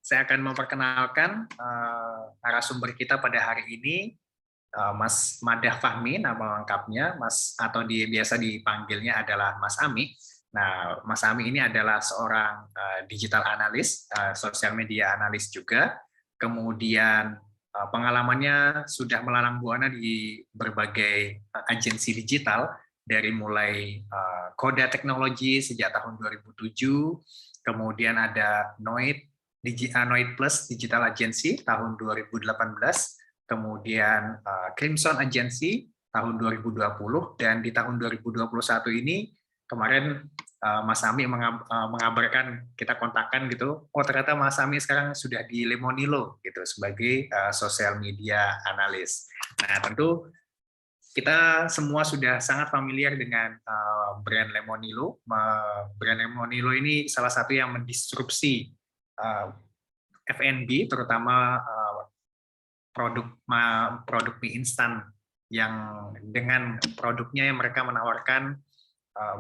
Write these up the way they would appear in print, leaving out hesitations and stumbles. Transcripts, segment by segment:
saya akan memperkenalkan narasumber kita pada hari ini, Mas Madah Fahmi, nama lengkapnya, Mas atau biasa dipanggilnya adalah Mas Ami. Nah, Mas Ami ini adalah seorang digital analis, sosial media analis juga. Kemudian pengalamannya sudah melalang buana di berbagai agensi digital, dari mulai Koda Teknologi sejak tahun 2007, kemudian ada Noid Plus Digital Agency tahun 2018, kemudian Crimson Agency tahun 2020, dan di tahun 2021 ini kemarin Mas Ami mengabarkan, kita kontakkan gitu, oh ternyata Mas Ami sekarang sudah di Lemonilo gitu sebagai sosial media analis. Nah, tentu kita semua sudah sangat familiar dengan brand Lemonilo. Brand Lemonilo ini salah satu yang mendisrupsi F&B, terutama produk mie instan, yang dengan produknya yang mereka menawarkan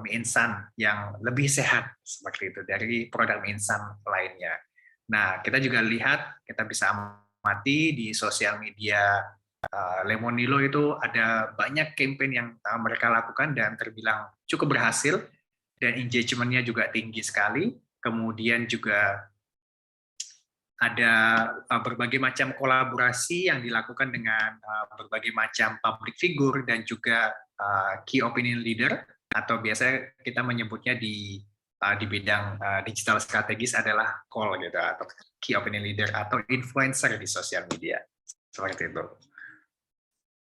mie instan yang lebih sehat seperti itu dari produk mie instan lainnya. Nah, kita juga lihat, kita bisa amati di sosial media Lemonilo itu ada banyak campaign yang mereka lakukan dan terbilang cukup berhasil, dan engagement-nya juga tinggi sekali. Kemudian juga ada berbagai macam kolaborasi yang dilakukan dengan berbagai macam public figure dan juga key opinion leader, atau biasanya kita menyebutnya di bidang digital strategis adalah KOL gitu, atau key opinion leader atau influencer di sosial media. Seperti itu.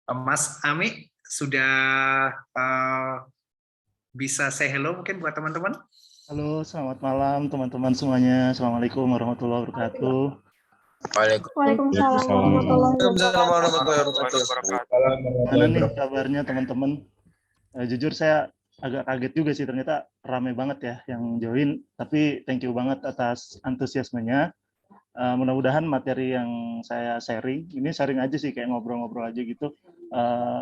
Mas Ami sudah bisa say hello mungkin buat teman-teman? Halo, selamat malam teman-teman semuanya. Assalamualaikum warahmatullahi wabarakatuh. Waalaikumsalam warahmatullahi wabarakatuh. Mana nih kabarnya teman-teman? Jujur saya agak kaget juga sih, ternyata ramai banget ya yang join. Tapi thank you banget atas antusiasmenya. Mudah-mudahan materi yang saya sharing, ini sharing aja sih, kayak ngobrol-ngobrol aja gitu,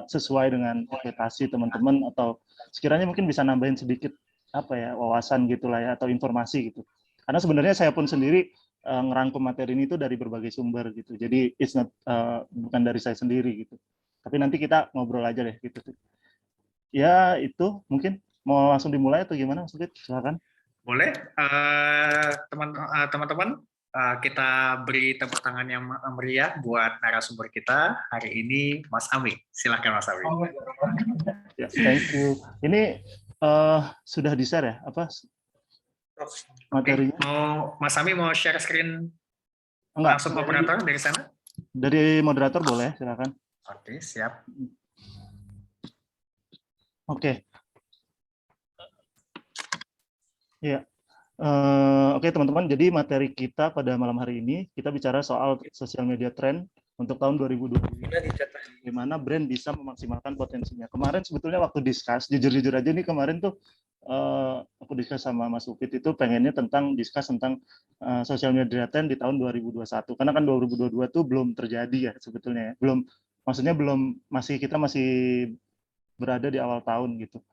sesuai dengan ekspektasi teman-teman, atau sekiranya mungkin bisa nambahin sedikit apa ya, wawasan gitulah ya, atau informasi gitu. Karena sebenarnya saya pun sendiri ngerangkum materi ini tuh dari berbagai sumber gitu. Jadi it's not bukan dari saya sendiri gitu. Tapi nanti kita ngobrol aja deh gitu. Ya itu mungkin mau langsung dimulai atau gimana Mas Upit? Silakan. Boleh, teman-teman, kita beri tepuk tangan yang meriah buat narasumber kita hari ini, Mas Ami. Silakan Mas Ami. Ya, thank you. Ini sudah di-share ya, apa materinya? Mas Ami mau share screen? Enggak, langsung operator dari sana? Dari moderator boleh, silakan. Oke, siap. Oke. Ya. Oke teman-teman, jadi materi kita pada malam hari ini, kita bicara soal sosial media trend untuk tahun 2020. Bagaimana brand bisa memaksimalkan potensinya. Kemarin sebetulnya waktu discuss, jujur-jujur aja nih, kemarin tuh aku discuss sama Mas Upit itu pengennya discuss tentang sosial media trend di tahun 2021. Karena kan 2022 tuh belum terjadi ya sebetulnya ya. Kita masih berada di awal tahun gitu.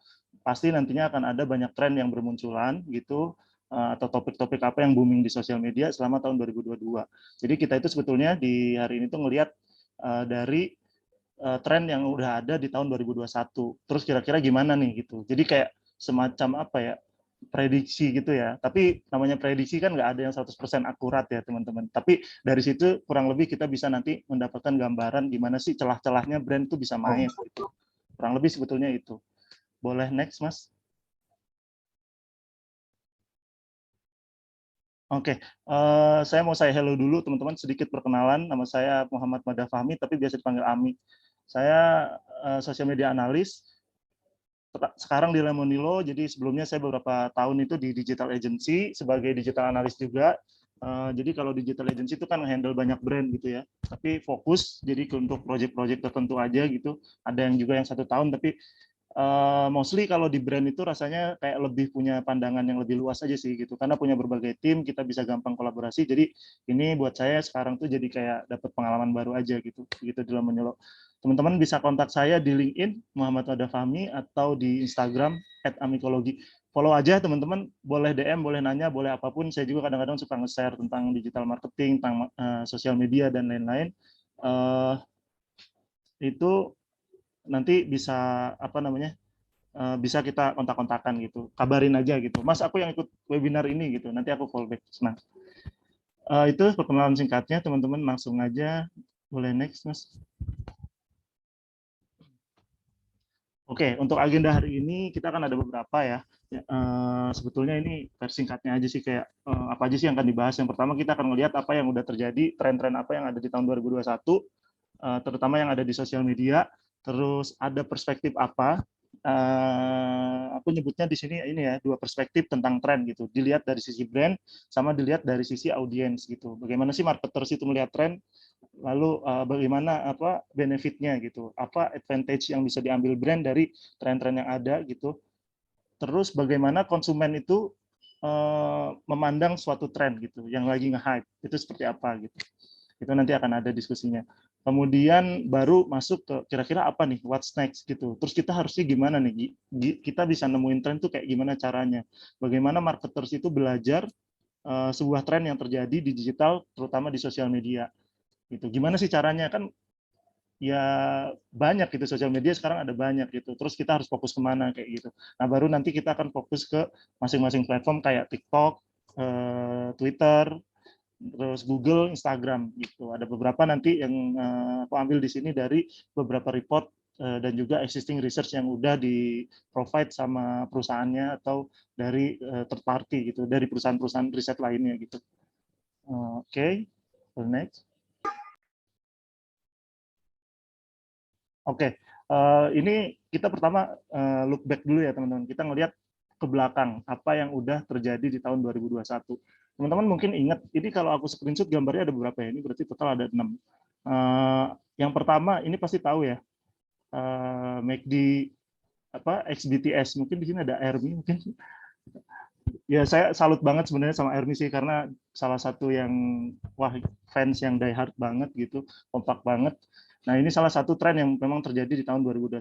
Pasti nantinya akan ada banyak tren yang bermunculan gitu, atau topik-topik apa yang booming di sosial media selama tahun 2022. Jadi kita itu sebetulnya di hari ini tuh ngelihat dari tren yang udah ada di tahun 2021. Terus kira-kira gimana nih gitu. Jadi kayak semacam apa ya, prediksi gitu ya. Tapi namanya prediksi kan nggak ada yang 100% akurat ya teman-teman. Tapi dari situ kurang lebih kita bisa nanti mendapatkan gambaran gimana sih celah-celahnya brand tuh bisa main gitu. Kurang lebih sebetulnya itu. Boleh next, Mas? Oke, saya mau hello dulu teman-teman, sedikit perkenalan. Nama saya Muhammad Madah Fahmi, tapi biasa dipanggil Ami. Saya sosial media analis, sekarang di Lemonilo, jadi sebelumnya saya beberapa tahun itu di digital agency, sebagai digital analis juga. Jadi kalau digital agency itu kan handle banyak brand gitu ya, tapi fokus jadi untuk project-project tertentu aja gitu. Ada yang juga yang 1 tahun, tapi mostly kalau di brand itu rasanya kayak lebih punya pandangan yang lebih luas aja sih gitu, karena punya berbagai tim, kita bisa gampang kolaborasi. Jadi ini buat saya sekarang tuh jadi kayak dapat pengalaman baru aja gitu dalam menyelok. Teman-teman bisa kontak saya di LinkedIn Muhammad Madah Fahmi atau di Instagram @amikologi. follow aja teman-teman, boleh DM, boleh nanya, boleh apapun. Saya juga kadang-kadang suka nge-share tentang digital marketing, tentang sosial media dan lain-lain. Itu nanti bisa apa namanya? Bisa kita kontak-kontakan gitu. Kabarin aja gitu. Mas, aku yang ikut webinar ini gitu. Nanti aku call back. Nah, itu perkenalan singkatnya, teman-teman langsung aja. Boleh next, Mas. Oke, untuk agenda hari ini kita akan ada beberapa ya. Sebetulnya ini versi singkatnya aja sih, kayak apa aja sih yang akan dibahas. Yang pertama kita akan melihat apa yang udah terjadi, tren-tren apa yang ada di tahun 2021, terutama yang ada di sosial media. Terus ada perspektif apa? Aku nyebutnya di sini ini ya, dua perspektif tentang tren gitu. Dilihat dari sisi brand sama dilihat dari sisi audiens gitu. Bagaimana sih marketers itu melihat tren? Lalu bagaimana apa benefitnya gitu, apa advantage yang bisa diambil brand dari tren-tren yang ada gitu. Terus bagaimana konsumen itu memandang suatu tren gitu, yang lagi nge-hype itu seperti apa gitu. Itu nanti akan ada diskusinya. Kemudian baru masuk ke kira-kira apa nih, what's next gitu. Terus kita harusnya gimana nih, kita bisa nemuin tren tuh kayak gimana caranya. Bagaimana marketers itu belajar sebuah tren yang terjadi di digital, terutama di sosial media. Gitu. Gimana sih caranya, kan ya banyak gitu, sosial media sekarang ada banyak gitu, terus kita harus fokus kemana kayak gitu. Nah baru nanti kita akan fokus ke masing-masing platform kayak TikTok, Twitter, terus Google, Instagram gitu. Ada beberapa nanti yang aku ambil di sini dari beberapa report dan juga existing research yang udah di provide sama perusahaannya atau dari third party gitu, dari perusahaan-perusahaan riset lainnya gitu. Oke, next. Oke, ini kita pertama look back dulu ya teman-teman. Kita ngelihat ke belakang apa yang udah terjadi di tahun 2021. Teman-teman mungkin ingat, ini kalau aku screenshot gambarnya ada beberapa ya, ini berarti total ada 6. Yang pertama ini pasti tahu ya, MACD apa XBTS, mungkin di sini ada Ermi mungkin. Ya saya salut banget sebenarnya sama Ermi sih, karena salah satu yang wah fans yang die hard banget gitu, kompak banget. Nah, ini salah satu tren yang memang terjadi di tahun 2021.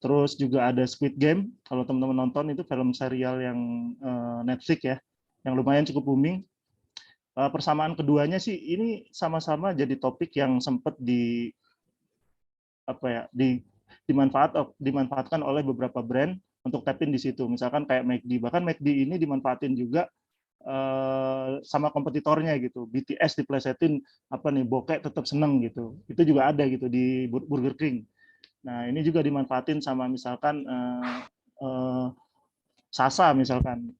Terus juga ada Squid Game, kalau teman-teman nonton itu film serial yang Netflix ya, yang lumayan cukup booming. Persamaan keduanya sih ini sama-sama jadi topik yang sempat di apa ya, dimanfaatkan oleh beberapa brand untuk tap in di situ. Misalkan kayak McD, bahkan McD ini dimanfaatin juga sama kompetitornya gitu. BTS diplesetin apa nih, bokek tetap seneng gitu. Itu juga ada gitu di Burger King. Nah, ini juga dimanfaatin sama misalkan Sasa misalkan,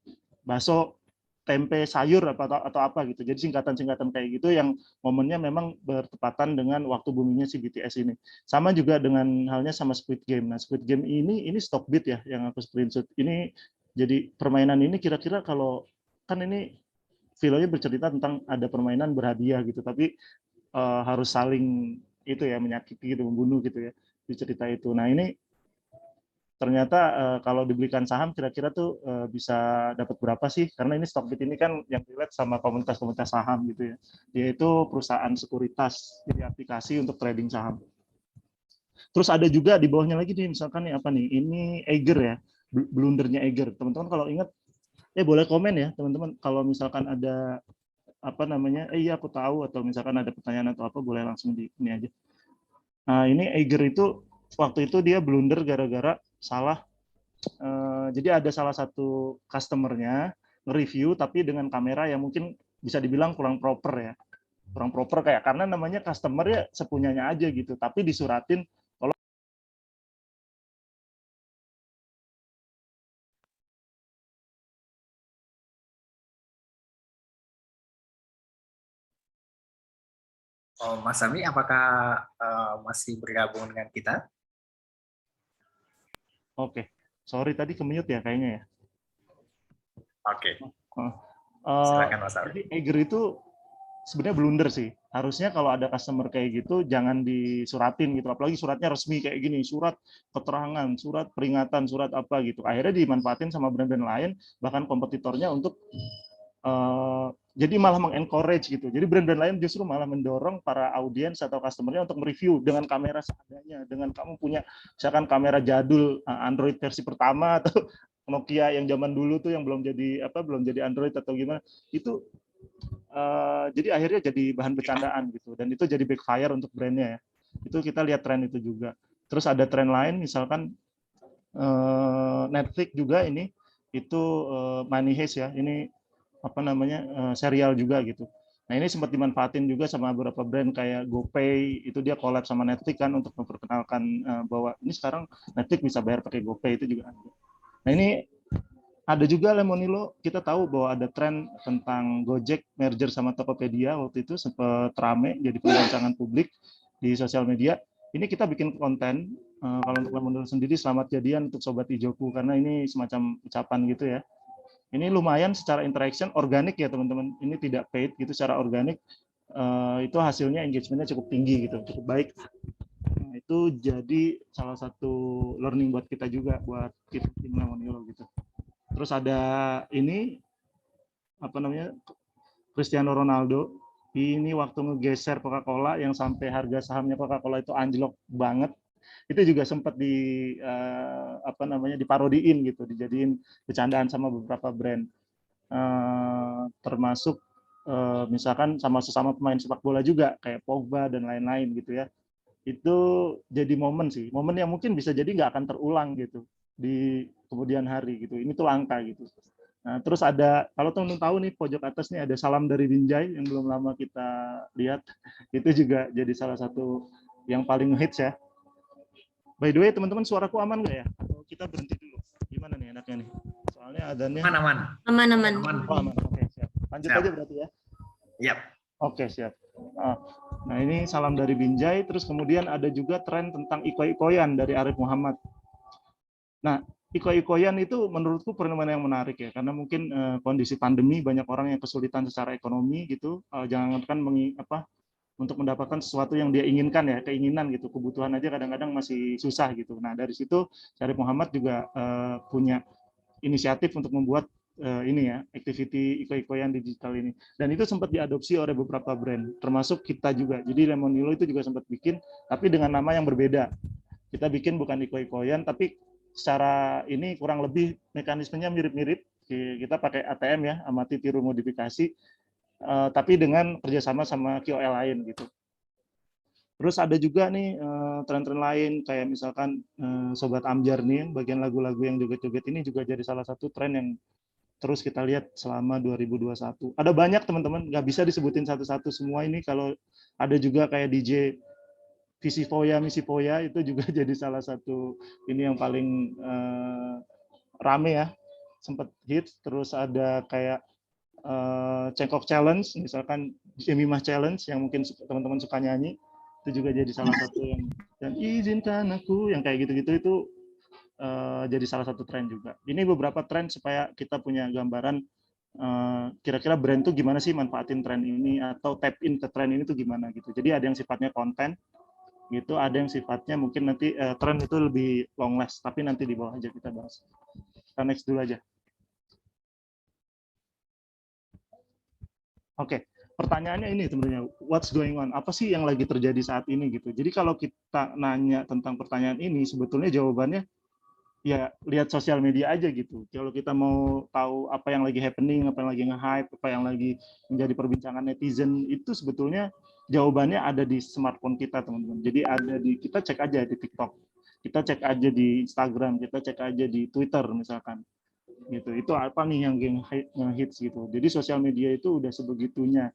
bakso tempe sayur atau apa gitu. Jadi singkatan-singkatan kayak gitu yang momennya memang bertepatan dengan waktu boomingnya si BTS ini. Sama juga dengan halnya sama Squid Game. Nah, Squid Game ini Stockbit ya yang aku screenshot. Ini jadi permainan ini kira-kira kalau kan ini filmnya bercerita tentang ada permainan berhadiah gitu, tapi harus saling itu ya, menyakiti gitu, membunuh gitu ya di cerita itu. Nah, ini ternyata kalau dibelikan saham kira-kira tuh bisa dapat berapa sih? Karena ini Stockbit ini kan yang relate sama komunitas-komunitas saham gitu ya. Yaitu perusahaan sekuritas, jadi aplikasi untuk trading saham. Terus ada juga di bawahnya lagi nih, misalkan nih apa nih? Ini Eiger ya, blundernya Eiger. Teman-teman kalau ingat, boleh komen ya teman-teman. Kalau misalkan ada apa namanya, iya aku tahu, atau misalkan ada pertanyaan atau apa, boleh langsung di ini aja. Nah, ini Eiger itu waktu itu dia blunder gara-gara salah. Jadi ada salah satu customernya nge-review tapi dengan kamera yang mungkin bisa dibilang kurang proper ya. Kurang proper kayak, karena namanya customer ya sepunyanya aja gitu, tapi disuratin kalau Mas Ami, apakah masih bergabung dengan kita? Oke. Sorry tadi ke-mute ya kayaknya ya. Oke. Silakan Mas Ami. Jadi Eiger itu sebenarnya blunder sih. Harusnya kalau ada customer kayak gitu jangan disuratin gitu, apalagi suratnya resmi kayak gini, surat keterangan, surat peringatan, surat apa gitu. Akhirnya dimanfaatin sama brand-brand lain, bahkan kompetitornya untuk jadi malah mengencourage gitu. Jadi brand-brand lain justru malah mendorong para audiens atau customernya untuk mereview dengan kamera seadanya, dengan kamu punya misalkan kamera jadul Android versi pertama atau Nokia yang zaman dulu tuh yang belum jadi Android atau gimana itu, jadi akhirnya jadi bahan bercandaan gitu, dan itu jadi backfire untuk brandnya ya. Itu kita lihat tren itu juga. Terus ada tren lain misalkan Netflix juga ini itu Money Heist ya, ini apa namanya serial juga gitu. Nah ini sempat dimanfaatin juga sama beberapa brand kayak GoPay, itu dia collab sama Netflix kan untuk memperkenalkan bahwa ini sekarang Netflix bisa bayar pakai GoPay, itu juga ada. Nah ini ada juga Lemonilo, kita tahu bahwa ada tren tentang Gojek merger sama Tokopedia, waktu itu sempat rame jadi perbincangan publik di sosial media. Ini kita bikin konten, kalau untuk Lemonilo sendiri selamat jadian untuk Sobat Ijoku, karena ini semacam ucapan gitu ya. Ini lumayan secara interaction organik ya teman-teman, ini tidak paid gitu, secara organik itu hasilnya engagementnya cukup tinggi gitu, cukup baik. Nah, itu jadi salah satu learning buat kita juga, buat tim Lemonilo gitu. Terus ada ini apa namanya Cristiano Ronaldo, ini waktu ngegeser Coca-Cola yang sampai harga sahamnya Coca-Cola itu anjlok banget, itu juga sempat diparodiin gitu, dijadiin bercandaan sama beberapa brand, termasuk misalkan sama sesama pemain sepak bola juga kayak Pogba dan lain-lain gitu ya. Itu jadi momen yang mungkin bisa jadi nggak akan terulang gitu di kemudian hari gitu. Ini tuh langka gitu. Nah, terus ada, kalau teman-teman tahu nih pojok atas nih ada salam dari Binjai yang belum lama kita lihat, itu juga jadi salah satu yang paling hits ya. By the way teman-teman, suaraku aman nggak ya? Atau kita berhenti dulu? Gimana nih enaknya nih? Soalnya adanya aman. Oh, aman. Oke, siap. Lanjut aja berarti ya. Yap. Oke, siap. Nah ini salam dari Binjai, terus kemudian ada juga tren tentang iko-ikoyan dari Arif Muhammad. Nah, iko-ikoyan itu menurutku fenomena yang menarik ya, karena mungkin kondisi pandemi banyak orang yang kesulitan secara ekonomi gitu, jangankan untuk mendapatkan sesuatu yang dia inginkan ya, keinginan gitu, kebutuhan aja kadang-kadang masih susah gitu. Nah dari situ Arif Muhammad juga punya inisiatif untuk membuat ini ya, activity iko-ikoyan digital ini, dan itu sempat diadopsi oleh beberapa brand, termasuk kita juga. Jadi Lemonilo itu juga sempat bikin, tapi dengan nama yang berbeda. Kita bikin bukan iko-ikoyan, tapi secara ini kurang lebih mekanismenya mirip-mirip. Kita pakai ATM ya, amati tiru modifikasi, tapi dengan kerjasama sama KOL lain gitu. Terus ada juga nih tren-tren lain kayak misalkan Sobat Amjar nih, bagian lagu-lagu yang joget-joget ini juga jadi salah satu tren yang terus kita lihat selama 2021. Ada banyak teman-teman, nggak bisa disebutin satu-satu semua ini. Kalau ada juga kayak DJ Visi Foya, Misi Foya, itu juga jadi salah satu ini yang paling rame ya, sempat hits. Terus ada kayak Cengkok Challenge, misalkan Jemimah Challenge yang mungkin teman-teman suka nyanyi, itu juga jadi salah satu yang dan izinkan aku, yang kayak gitu-gitu itu jadi salah satu tren juga. Ini beberapa tren supaya kita punya gambaran kira-kira brand tuh gimana sih manfaatin tren ini atau tap in ke tren ini tuh gimana gitu. Jadi ada yang sifatnya konten gitu, ada yang sifatnya mungkin nanti tren itu lebih long last, tapi nanti di bawah aja kita bahas. Kita next dulu aja. Oke, pertanyaannya ini sebenarnya, what's going on? Apa sih yang lagi terjadi saat ini gitu. Jadi kalau kita nanya tentang pertanyaan ini, sebetulnya jawabannya ya lihat sosial media aja gitu. Kalau kita mau tahu apa yang lagi happening, apa yang lagi nge-hype, apa yang lagi menjadi perbincangan netizen, itu sebetulnya jawabannya ada di smartphone kita, teman-teman. Jadi ada kita cek aja di TikTok, kita cek aja di Instagram, kita cek aja di Twitter misalkan. Gitu. Itu apa nih yang hits gitu. Jadi sosial media itu udah sebegitunya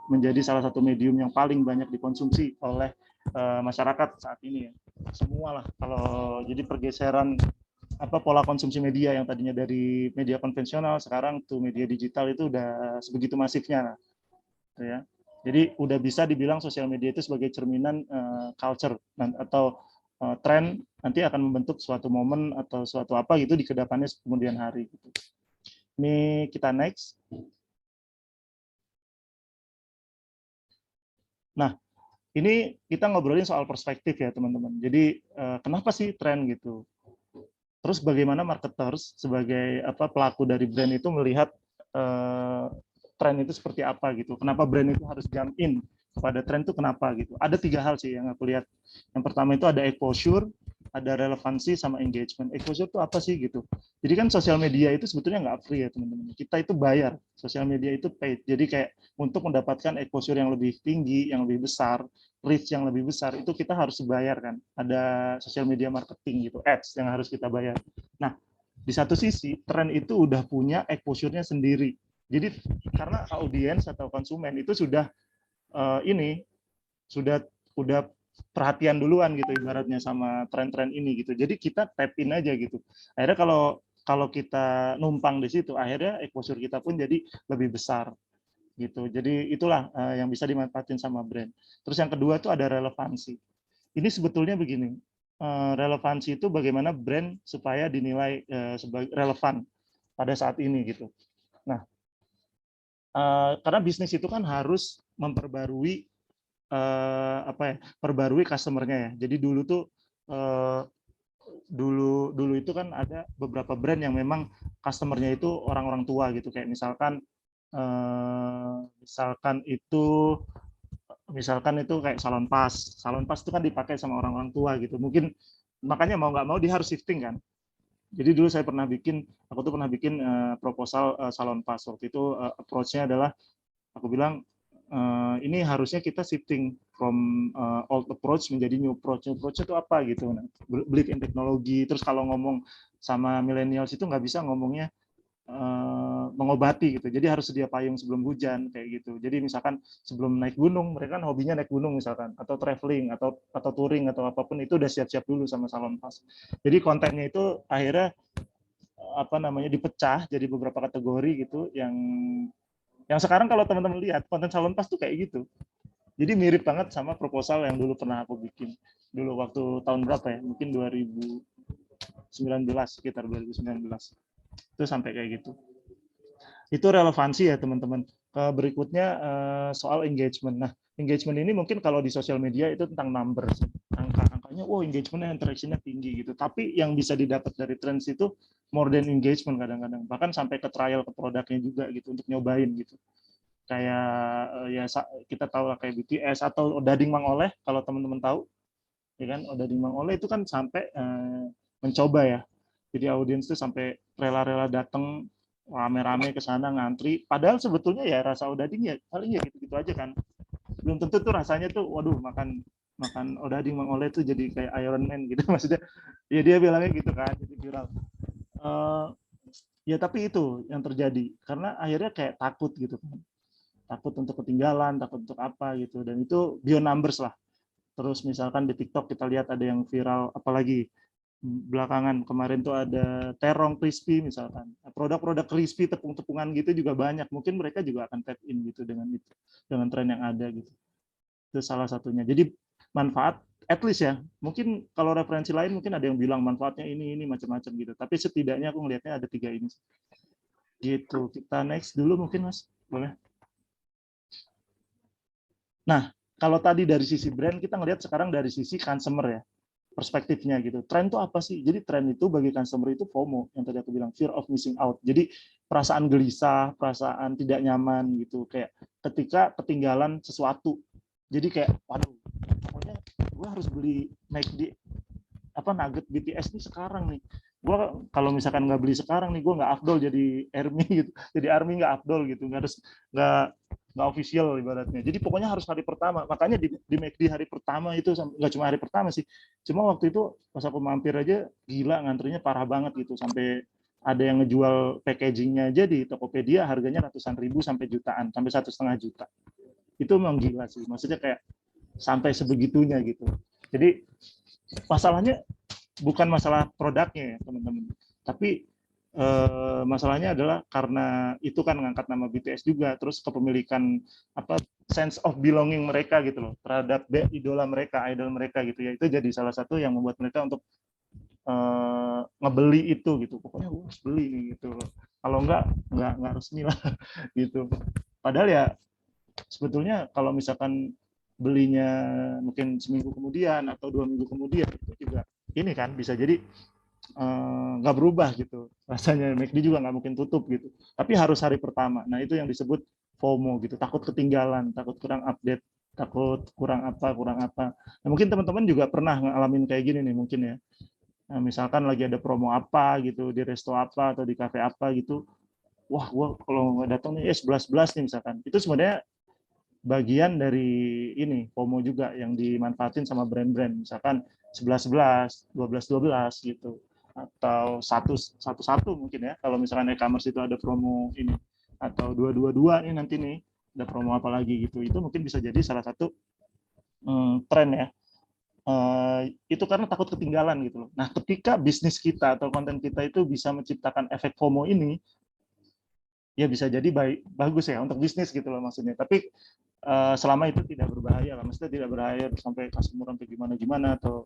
menjadi salah satu medium yang paling banyak dikonsumsi oleh masyarakat saat ini ya. Semua lah, kalau jadi pergeseran pola konsumsi media yang tadinya dari media konvensional sekarang tuh media digital itu udah sebegitu masifnya ya. Jadi udah bisa dibilang sosial media itu sebagai cerminan culture atau tren nanti akan membentuk suatu momen atau suatu apa gitu di kedepannya kemudian hari gitu. Ini kita next. Nah, ini kita ngobrolin soal perspektif ya teman-teman. Jadi kenapa sih tren gitu? Terus bagaimana marketers sebagai pelaku dari brand itu melihat tren itu seperti apa gitu? Kenapa brand itu harus jump in kepada tren itu kenapa gitu? Ada 3 hal sih yang aku lihat. Yang pertama itu ada exposure, ada relevansi sama engagement. Exposure itu apa sih gitu. Jadi kan sosial media itu sebetulnya nggak free ya teman-teman. Kita itu bayar. Sosial media itu paid. Jadi kayak untuk mendapatkan exposure yang lebih tinggi, yang lebih besar, reach yang lebih besar, itu kita harus bayar kan. Ada sosial media marketing gitu, ads yang harus kita bayar. Nah, di satu sisi tren itu udah punya exposure-nya sendiri. Jadi karena audiens atau konsumen itu sudah udah perhatian duluan gitu ibaratnya sama tren-tren ini gitu. Jadi kita tap in aja gitu. Akhirnya kalau kita numpang di situ, akhirnya exposure kita pun jadi lebih besar gitu. Jadi itulah yang bisa dimanfaatin sama brand. Terus yang kedua tuh ada relevansi. Ini sebetulnya begini, relevansi itu bagaimana brand supaya dinilai sebagai relevan pada saat ini gitu. Nah, karena bisnis itu kan harus memperbarui perbarui customer-nya ya. Jadi dulu tuh dulu itu kan ada beberapa brand yang memang customer-nya itu orang-orang tua gitu, kayak misalkan itu kayak salon pas itu kan dipakai sama orang-orang tua gitu. Mungkin makanya mau nggak mau dia harus shifting kan. Jadi dulu aku tuh pernah bikin proposal salon pas. Waktu itu approach-nya adalah aku bilang ini harusnya kita shifting from old approach menjadi new approach. New approach itu apa gitu? Nah, believe in teknologi. Terus kalau ngomong sama millennials itu nggak bisa ngomongnya mengobati gitu. Jadi harus sedia payung sebelum hujan kayak gitu. Jadi misalkan sebelum naik gunung, mereka kan hobinya naik gunung misalkan, atau traveling atau touring atau apapun itu udah siap-siap dulu sama salon pas. Jadi kontennya itu akhirnya dipecah jadi beberapa kategori gitu yang sekarang kalau teman-teman lihat konten salon pas tuh kayak gitu. Jadi mirip banget sama proposal yang dulu pernah aku bikin. Dulu waktu tahun berapa ya? Mungkin 2019, sekitar 2019. Itu sampai kayak gitu. Itu relevansi ya teman-teman. Berikutnya soal engagement. Nah, engagement ini mungkin kalau di sosial media itu tentang numbers. Angka-angkanya, engagement interaction-nya tinggi gitu. Tapi yang bisa didapat dari trends itu more than engagement kadang-kadang. Bahkan sampai ke trial ke produknya juga gitu untuk nyobain gitu. Kayak ya kita tahu lah kayak BTS atau Odading Mang Oleh kalau teman-teman tahu. Ya kan Odading Mang Oleh itu kan sampai mencoba ya. Jadi audiens itu sampai rela-rela datang rame-rame ke sana ngantri. Padahal sebetulnya ya rasa Odading ya paling ya gitu-gitu aja kan. Belum tentu tuh rasanya tuh waduh makan Odading Mang Oleh tuh jadi kayak Iron Man gitu maksudnya. Ya dia bilangnya gitu kan jadi viral. Ya tapi itu yang terjadi karena akhirnya kayak takut gitu kan. Takut untuk ketinggalan, takut untuk apa gitu. Dan itu beyond numbers lah. Terus misalkan di TikTok kita lihat ada yang viral apalagi belakangan kemarin tuh ada terong crispy misalkan. Produk-produk crispy tepung-tepungan gitu juga banyak. Mungkin mereka juga akan tap in gitu dengan itu, dengan tren yang ada gitu. Itu salah satunya. Jadi manfaat at least ya. Mungkin kalau referensi lain mungkin ada yang bilang manfaatnya ini macam-macam gitu. Tapi setidaknya aku ngelihatnya ada 3 ini. Gitu. Kita next dulu mungkin Mas. Boleh? Nah, kalau tadi dari sisi brand kita ngelihat sekarang dari sisi consumer ya. Perspektifnya gitu. Tren itu apa sih? Jadi tren itu bagi consumer itu FOMO yang tadi aku bilang, fear of missing out. Jadi perasaan gelisah, perasaan tidak nyaman gitu, kayak ketika ketinggalan sesuatu. Jadi kayak waduh, pokoknya gue harus beli nugget BTS nih sekarang nih. Gue kalau misalkan nggak beli sekarang nih, gue nggak afdol jadi ARMY gitu. Jadi ARMY nggak afdol gitu, nggak official ibaratnya. Jadi pokoknya harus hari pertama. Makanya di McD hari pertama itu nggak cuma hari pertama sih. Cuma waktu itu pas aku mampir aja gila ngantrinya parah banget gitu sampai ada yang ngejual packagingnya aja di Tokopedia harganya ratusan ribu sampai jutaan, sampai 1,5 juta. Itu memang gila sih. Maksudnya kayak sampai sebegitunya gitu. Jadi masalahnya bukan masalah produknya ya teman-teman. Tapi masalahnya adalah karena itu kan ngangkat nama BTS juga, terus kepemilikan sense of belonging mereka gitu loh terhadap idol mereka gitu ya, itu jadi salah satu yang membuat mereka untuk ngebeli itu gitu, pokoknya gue harus beli nih gitu loh. Kalau nggak resmi lah gitu. Padahal ya sebetulnya kalau misalkan belinya mungkin seminggu kemudian atau 2 minggu kemudian itu juga ini kan bisa jadi nggak berubah gitu rasanya. McD juga nggak mungkin tutup gitu, tapi harus hari pertama. Nah itu yang disebut FOMO gitu, takut ketinggalan, takut kurang update takut kurang apa. Nah, mungkin teman-teman juga pernah ngalamin kayak gini nih mungkin ya. Nah, misalkan lagi ada promo apa gitu di resto apa atau di kafe apa gitu, wah gua kalau nggak datang nih 11 nih misalkan. Itu sebenarnya bagian dari ini FOMO juga yang dimanfaatin sama brand-brand, misalkan 11-11, 12-12 gitu, atau 1-1 mungkin ya kalau misalkan e-commerce itu ada promo ini, atau 2-2-2 nih nanti nih ada promo apa lagi gitu. Itu mungkin bisa jadi salah satu tren ya. Itu karena takut ketinggalan gitu loh. Nah, ketika bisnis kita atau konten kita itu bisa menciptakan efek FOMO ini, ya bisa jadi bagus ya untuk bisnis gitu loh maksudnya. Tapi selama itu tidak berbahaya lah, maksudnya tidak berbahaya sampai customer sampai gimana atau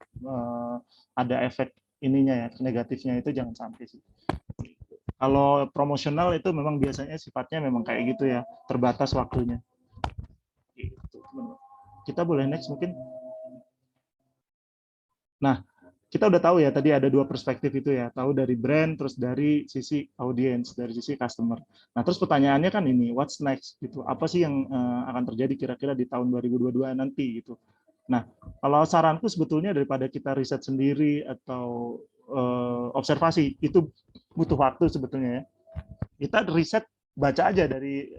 ada efek ininya ya, negatifnya itu jangan sampai sih. Kalau promosional itu memang biasanya sifatnya memang kayak gitu ya, terbatas waktunya. Gitu. Kita boleh next mungkin. Nah, kita udah tahu ya tadi ada dua perspektif itu ya, tahu dari brand terus dari sisi audience, dari sisi customer. Nah, terus pertanyaannya kan ini, what's next gitu. Apa sih yang akan terjadi kira-kira di tahun 2022 nanti gitu. Nah, kalau saranku sebetulnya daripada kita riset sendiri atau observasi, itu butuh waktu sebetulnya ya. Kita riset baca aja dari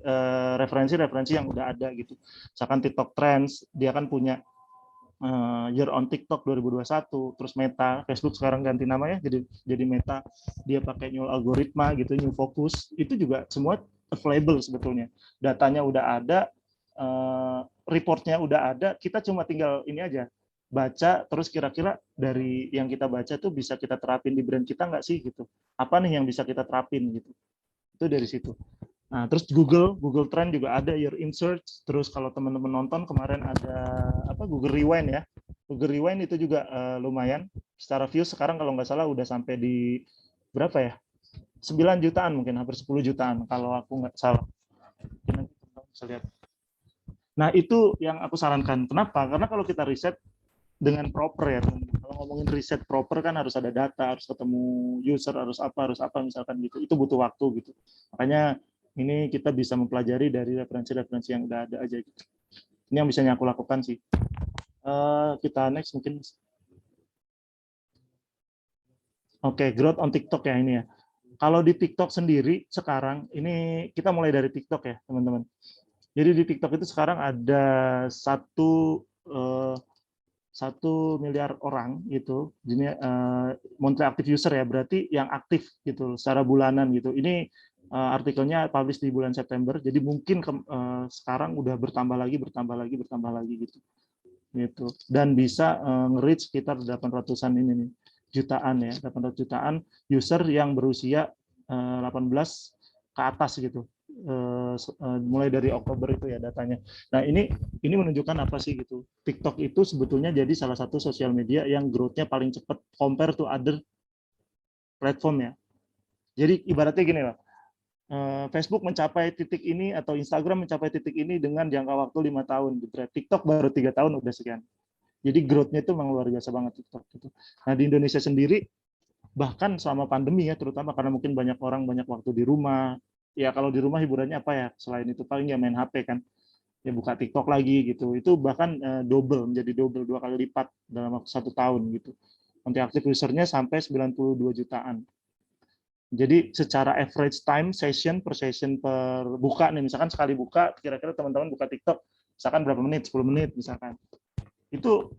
referensi-referensi yang udah ada gitu. Misalkan TikTok Trends, dia kan punya Year on TikTok 2021, terus Meta, Facebook sekarang ganti namanya jadi Meta, dia pakai new algoritma gitu, new focus, itu juga semua available sebetulnya. Datanya udah ada, reportnya udah ada, kita cuma tinggal ini aja, baca, terus kira-kira dari yang kita baca tuh bisa kita terapin di brand kita nggak sih gitu. Apa nih yang bisa kita terapin gitu. Itu dari situ. Nah, terus Google Trend juga ada year in search. Terus kalau teman-teman nonton kemarin ada apa Google Rewind ya. Google Rewind itu juga lumayan. Secara views sekarang kalau nggak salah udah sampai di berapa ya? 9 jutaan mungkin, hampir 10 jutaan kalau aku nggak salah. Nanti bisa lihat. Nah, itu yang aku sarankan. Kenapa? Karena kalau kita riset dengan proper ya, kalau ngomongin riset proper kan harus ada data, harus ketemu user, harus apa misalkan gitu. Itu butuh waktu gitu. Makanya ini kita bisa mempelajari dari referensi-referensi yang udah ada aja gitu. Ini yang bisa aku lakukan sih. Kita next mungkin. Oke, growth on TikTok ya ini ya. Kalau di TikTok sendiri sekarang, ini kita mulai dari TikTok ya teman-teman. Jadi di TikTok itu sekarang ada 1 miliar orang gitu, ini monthly active user ya, berarti yang aktif gitu secara bulanan gitu. Ini artikelnya publish di bulan September, jadi mungkin sekarang udah bertambah lagi gitu. Gitu. Dan bisa nge-reach sekitar 800-an ini nih, jutaan ya, 800 jutaan user yang berusia 18 ke atas gitu. Mulai dari Oktober itu ya datanya. Nah, ini menunjukkan apa sih gitu. TikTok itu sebetulnya jadi salah satu sosial media yang growth-nya paling cepat compare to other platform ya. Jadi ibaratnya gini lah. Facebook mencapai titik ini atau Instagram mencapai titik ini dengan jangka waktu 5 tahun. TikTok baru 3 tahun udah sekian. Jadi growth-nya itu memang luar biasa banget TikTok gitu. Nah, di Indonesia sendiri bahkan selama pandemi ya, terutama karena mungkin banyak orang banyak waktu di rumah. Ya kalau di rumah hiburannya apa ya? Selain itu paling ya main HP kan. Ya buka TikTok lagi gitu. Itu bahkan menjadi double 2 kali lipat dalam waktu 1 tahun gitu. Monthly active user-nya sampai 92 jutaan. Jadi secara average time session per buka nih, misalkan sekali buka, kira-kira teman-teman buka TikTok, misalkan berapa menit, 10 menit misalkan. Itu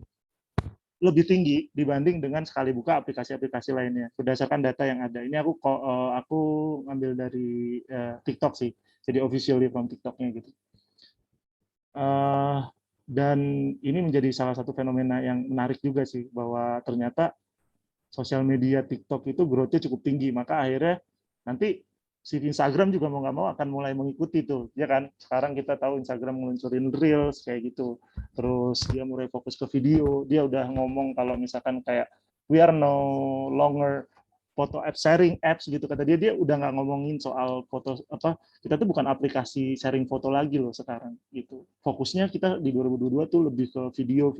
lebih tinggi dibanding dengan sekali buka aplikasi-aplikasi lainnya berdasarkan data yang ada. Ini aku ngambil dari TikTok sih, jadi officially from TikToknya gitu. Dan ini menjadi salah satu fenomena yang menarik juga sih, bahwa ternyata sosial media TikTok itu growth-nya cukup tinggi, maka akhirnya nanti si Instagram juga mau nggak mau akan mulai mengikuti tuh, ya kan? Sekarang kita tahu Instagram ngeluncurin Reels kayak gitu, terus dia mulai fokus ke video, dia udah ngomong kalau misalkan kayak we are no longer foto app sharing apps gitu, kata dia udah nggak ngomongin soal foto apa, kita tuh bukan aplikasi sharing foto lagi loh sekarang gitu. Fokusnya kita di 2022 tuh lebih ke video.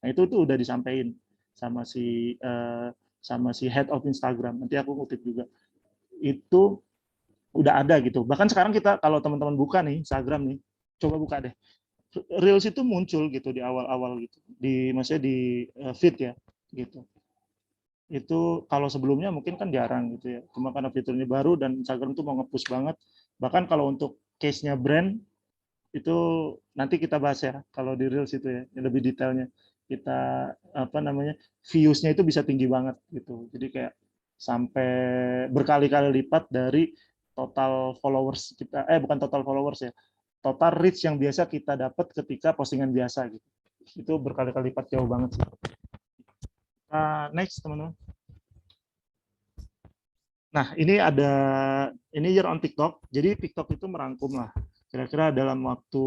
Nah itu tuh udah disampaikan sama si head of Instagram. Nanti aku kutip juga. Itu udah ada gitu. Bahkan sekarang kita kalau teman-teman buka nih Instagram nih, coba buka deh. Reels itu muncul gitu di awal-awal gitu, maksudnya di feed ya gitu. Itu kalau sebelumnya mungkin kan jarang gitu ya, cuma karena fiturnya baru dan Instagram tuh mau nge-push banget. Bahkan kalau untuk case-nya brand itu nanti kita bahas ya, kalau di Reels itu ya, yang lebih detailnya. Kita apa namanya, views-nya itu bisa tinggi banget gitu. Jadi kayak sampai berkali-kali lipat dari total followers kita, bukan total followers ya, total reach yang biasa kita dapat ketika postingan biasa gitu. Itu berkali-kali lipat, jauh banget sih. Next teman-teman. Nah, ini year on TikTok. Jadi TikTok itu merangkum lah kira-kira dalam waktu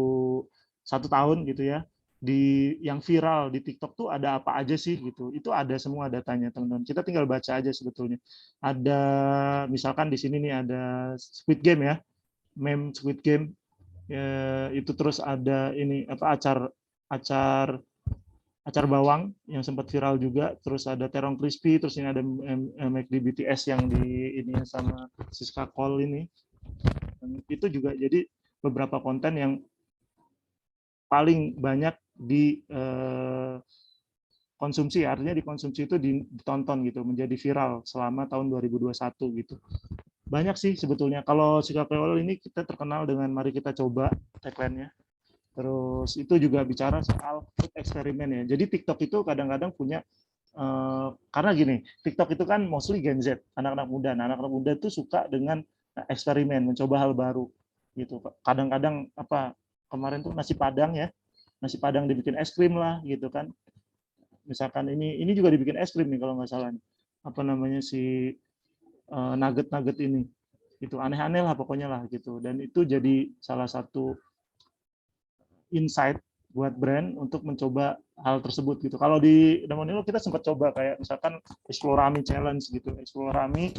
1 tahun gitu ya. Yang viral di TikTok tuh ada apa aja sih gitu. Itu ada semua datanya teman-teman. Kita tinggal baca aja sebetulnya. Ada misalkan di sini nih ada Squid Game ya, meme Squid Game. Itu terus ada ini apa acar bawang yang sempat viral juga, terus ada terong crispy, terus ini ada McD BTS yang di ini sama Siska Cole ini. Dan itu juga jadi beberapa konten yang paling banyak dikonsumsi, artinya dikonsumsi itu ditonton gitu, menjadi viral selama tahun 2021 gitu. Banyak sih sebetulnya. Kalau Siska Cole ini kita terkenal dengan mari kita coba tagline-nya. Terus itu juga bicara soal food eksperimen ya. Jadi TikTok itu kadang-kadang punya karena gini, TikTok itu kan mostly Gen Z, anak-anak muda. Nah, anak-anak muda itu suka dengan eksperimen, mencoba hal baru gitu. Kadang-kadang apa kemarin tuh nasi Padang ya, nasi Padang dibikin es krim lah gitu kan. Misalkan ini juga dibikin es krim nih kalau nggak salah. Apa namanya si nugget-nugget ini. Itu aneh-aneh lah pokoknya lah gitu. Dan itu jadi salah satu insight buat brand untuk mencoba hal tersebut gitu. Kalau di Damonilo kita sempat coba kayak misalkan Explorami Challenge gitu. Explorami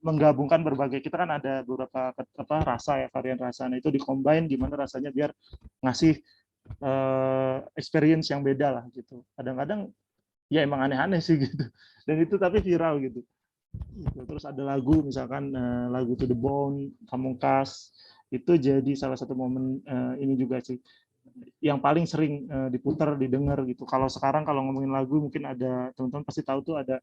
menggabungkan berbagai, kita kan ada beberapa rasa ya, varian rasa. Nah itu di-combine gimana rasanya biar ngasih experience yang beda lah gitu. Kadang-kadang ya emang aneh-aneh sih gitu. Dan itu tapi viral gitu. Terus ada lagu misalkan lagu To The Bone, Pamungkas, itu jadi salah satu momen ini juga sih yang paling sering diputar, didengar gitu. Kalau sekarang kalau ngomongin lagu mungkin ada teman-teman pasti tahu tuh ada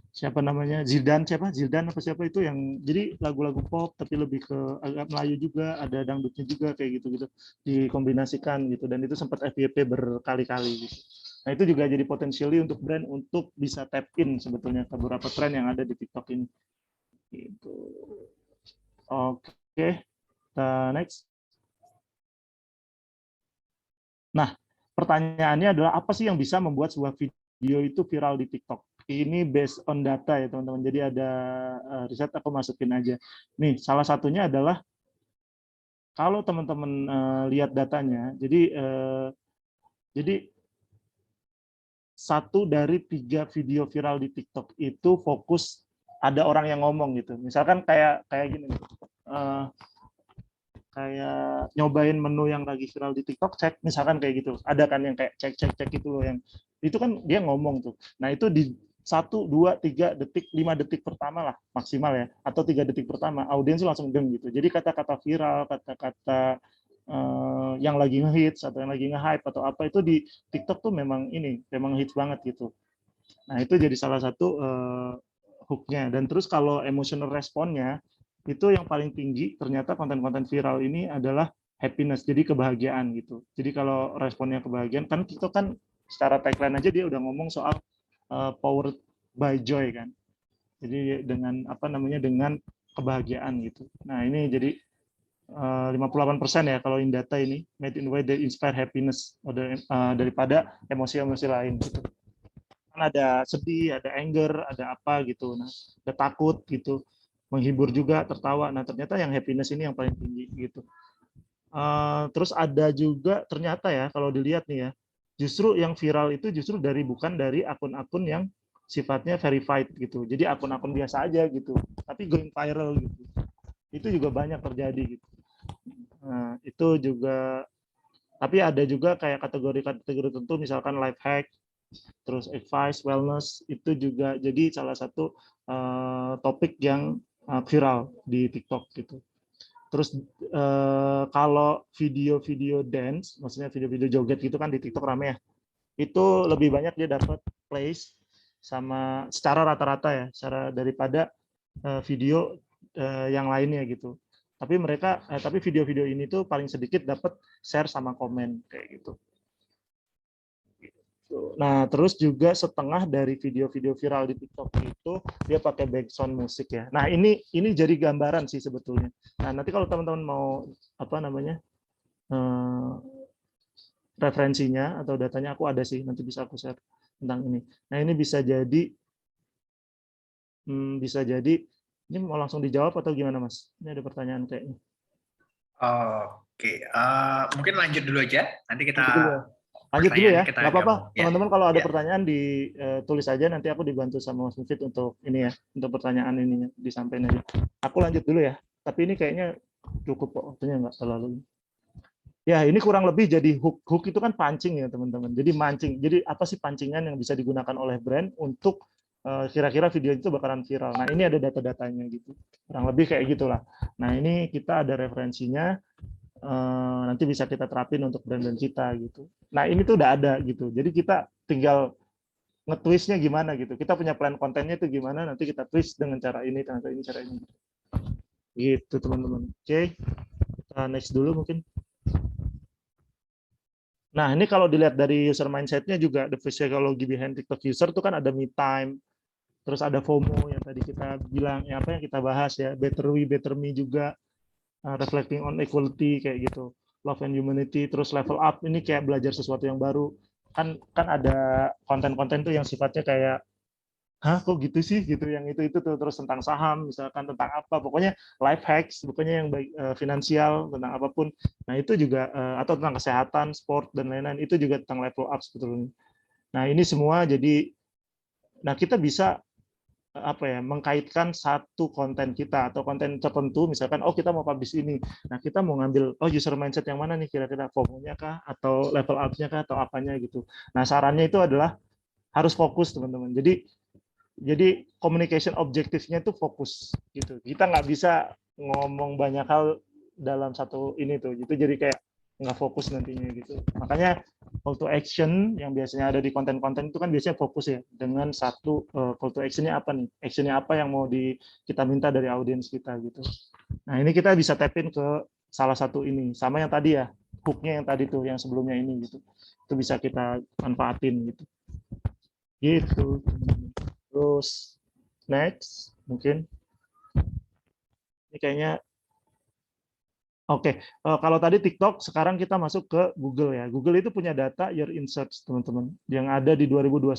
siapa namanya Zildan apa siapa itu yang jadi lagu-lagu pop tapi lebih ke agak Melayu juga, ada dangdutnya juga kayak gitu dikombinasikan gitu, dan itu sempat FYP berkali-kali gitu. Nah itu juga jadi potensiali untuk brand untuk bisa tap in sebetulnya ke beberapa tren yang ada di TikTok ini. Gitu. Oke, next. Nah, pertanyaannya adalah apa sih yang bisa membuat sebuah video itu viral di TikTok? Ini based on data ya teman-teman. Jadi ada riset, aku masukin aja. Nih, salah satunya adalah kalau teman-teman lihat datanya, jadi 1 dari 3 video viral di TikTok itu fokus ada orang yang ngomong gitu. Misalkan kayak gini. Kayak nyobain menu yang lagi viral di TikTok, cek misalkan kayak gitu, ada kan yang kayak cek itu loh, yang itu kan dia ngomong tuh. Nah itu di 1, 2, 3 detik, 5 detik pertama lah maksimal ya, atau 3 detik pertama audiens langsung deng gitu. Jadi kata-kata viral, kata-kata yang lagi ngehits atau yang lagi nge-hype atau apa itu di TikTok tuh memang hits banget gitu. Nah itu jadi salah satu hooknya. Dan terus kalau emotional responnya itu yang paling tinggi, ternyata konten-konten viral ini adalah happiness, jadi kebahagiaan gitu. Jadi kalau responnya kebahagiaan, kan TikTok kan secara tagline aja dia udah ngomong soal powered by joy kan. Jadi dengan dengan kebahagiaan gitu. Nah ini jadi 58% ya kalau in data ini, made in way that inspire happiness daripada emosi-emosi lain gitu. Kan ada sedih, ada anger, ada apa gitu. Nah, ada takut gitu, menghibur juga, tertawa. Nah, ternyata yang happiness ini yang paling tinggi gitu. Terus ada juga ternyata ya kalau dilihat nih ya, justru yang viral itu justru bukan dari akun-akun yang sifatnya verified gitu. Jadi akun-akun biasa aja gitu, tapi going viral gitu. Itu juga banyak terjadi gitu. Nah, itu juga, tapi ada juga kayak kategori-kategori tertentu, misalkan life hack, terus advice, wellness, itu juga jadi salah satu topik yang viral di TikTok gitu. Terus kalau video-video dance, maksudnya video-video joget gitu kan di TikTok rame ya, itu lebih banyak dia dapat plays sama secara rata-rata ya, secara daripada video yang lainnya gitu. Tapi video-video ini tuh paling sedikit dapat share sama komen kayak gitu. Nah, terus juga setengah dari video-video viral di TikTok itu dia pakai background musik ya. Nah, ini jadi gambaran sih sebetulnya. Nah, nanti kalau teman-teman mau referensinya atau datanya aku ada sih, nanti bisa aku share tentang ini. Nah, ini bisa jadi ini mau langsung dijawab atau gimana, Mas? Ini ada pertanyaan kayaknya. Oke, mungkin lanjut dulu aja. Nanti kita lanjut dulu ya, nggak apa-apa. Teman-teman kalau ada pertanyaan ditulis aja, nanti aku dibantu sama Mas Mufid untuk ini ya, untuk pertanyaan ininya disampaikan aja. Aku lanjut dulu ya, tapi ini kayaknya cukup kok, waktunya nggak terlalu. Ya, ini kurang lebih jadi hook itu kan pancing ya teman-teman. Jadi mancing. Jadi apa sih pancingan yang bisa digunakan oleh brand untuk kira-kira video itu bakalan viral. Nah, ini ada data-datanya gitu. Kurang lebih kayak gitulah. Nah, ini kita ada referensinya. Nanti bisa kita terapin untuk brand kita gitu. Nah, ini tuh udah ada gitu. Jadi kita tinggal nge-twistnya gimana gitu. Kita punya plan kontennya itu gimana, nanti kita twist dengan cara ini, cara ini. Gitu teman-teman. Oke, kita next dulu mungkin. Nah, ini kalau dilihat dari user mindset-nya juga, the psychology behind TikTok user itu kan ada me time, terus ada FOMO yang tadi kita bilang, yang kita bahas ya, better we, better me juga. Reflecting on equality kayak gitu, love and humanity, terus level up ini kayak belajar sesuatu yang baru, kan ada konten-konten tuh yang sifatnya kayak kok gitu sih gitu, yang itu tuh, terus tentang saham misalkan, tentang apa, pokoknya life hacks, pokoknya yang baik, finansial, tentang apapun. Nah, itu juga atau tentang kesehatan, sport dan lain-lain, itu juga tentang level up sebetulnya. Nah, ini semua jadi, nah kita bisa mengkaitkan satu konten kita atau konten tertentu, misalkan kita mau publish ini, nah kita mau ngambil user mindset yang mana nih kira-kira, FOMO-nya kah atau level up-nya kah atau apanya gitu. Nah, sarannya itu adalah harus fokus teman-teman. Jadi communication objektifnya itu fokus gitu. Kita nggak bisa ngomong banyak hal dalam satu ini tuh, itu jadi kayak nggak fokus nantinya gitu. Makanya call to action yang biasanya ada di konten-konten itu kan biasanya fokus ya, dengan satu call to action-nya apa nih, action-nya apa yang mau kita minta dari audiens kita gitu. Nah, ini kita bisa tap in ke salah satu ini, sama yang tadi ya, hook-nya yang tadi tuh, yang sebelumnya ini gitu, itu bisa kita manfaatin gitu. Gitu. Terus next mungkin ini kayaknya Oke, kalau tadi TikTok, sekarang kita masuk ke Google ya. Google itu punya data year in search, teman-teman, yang ada di 2021.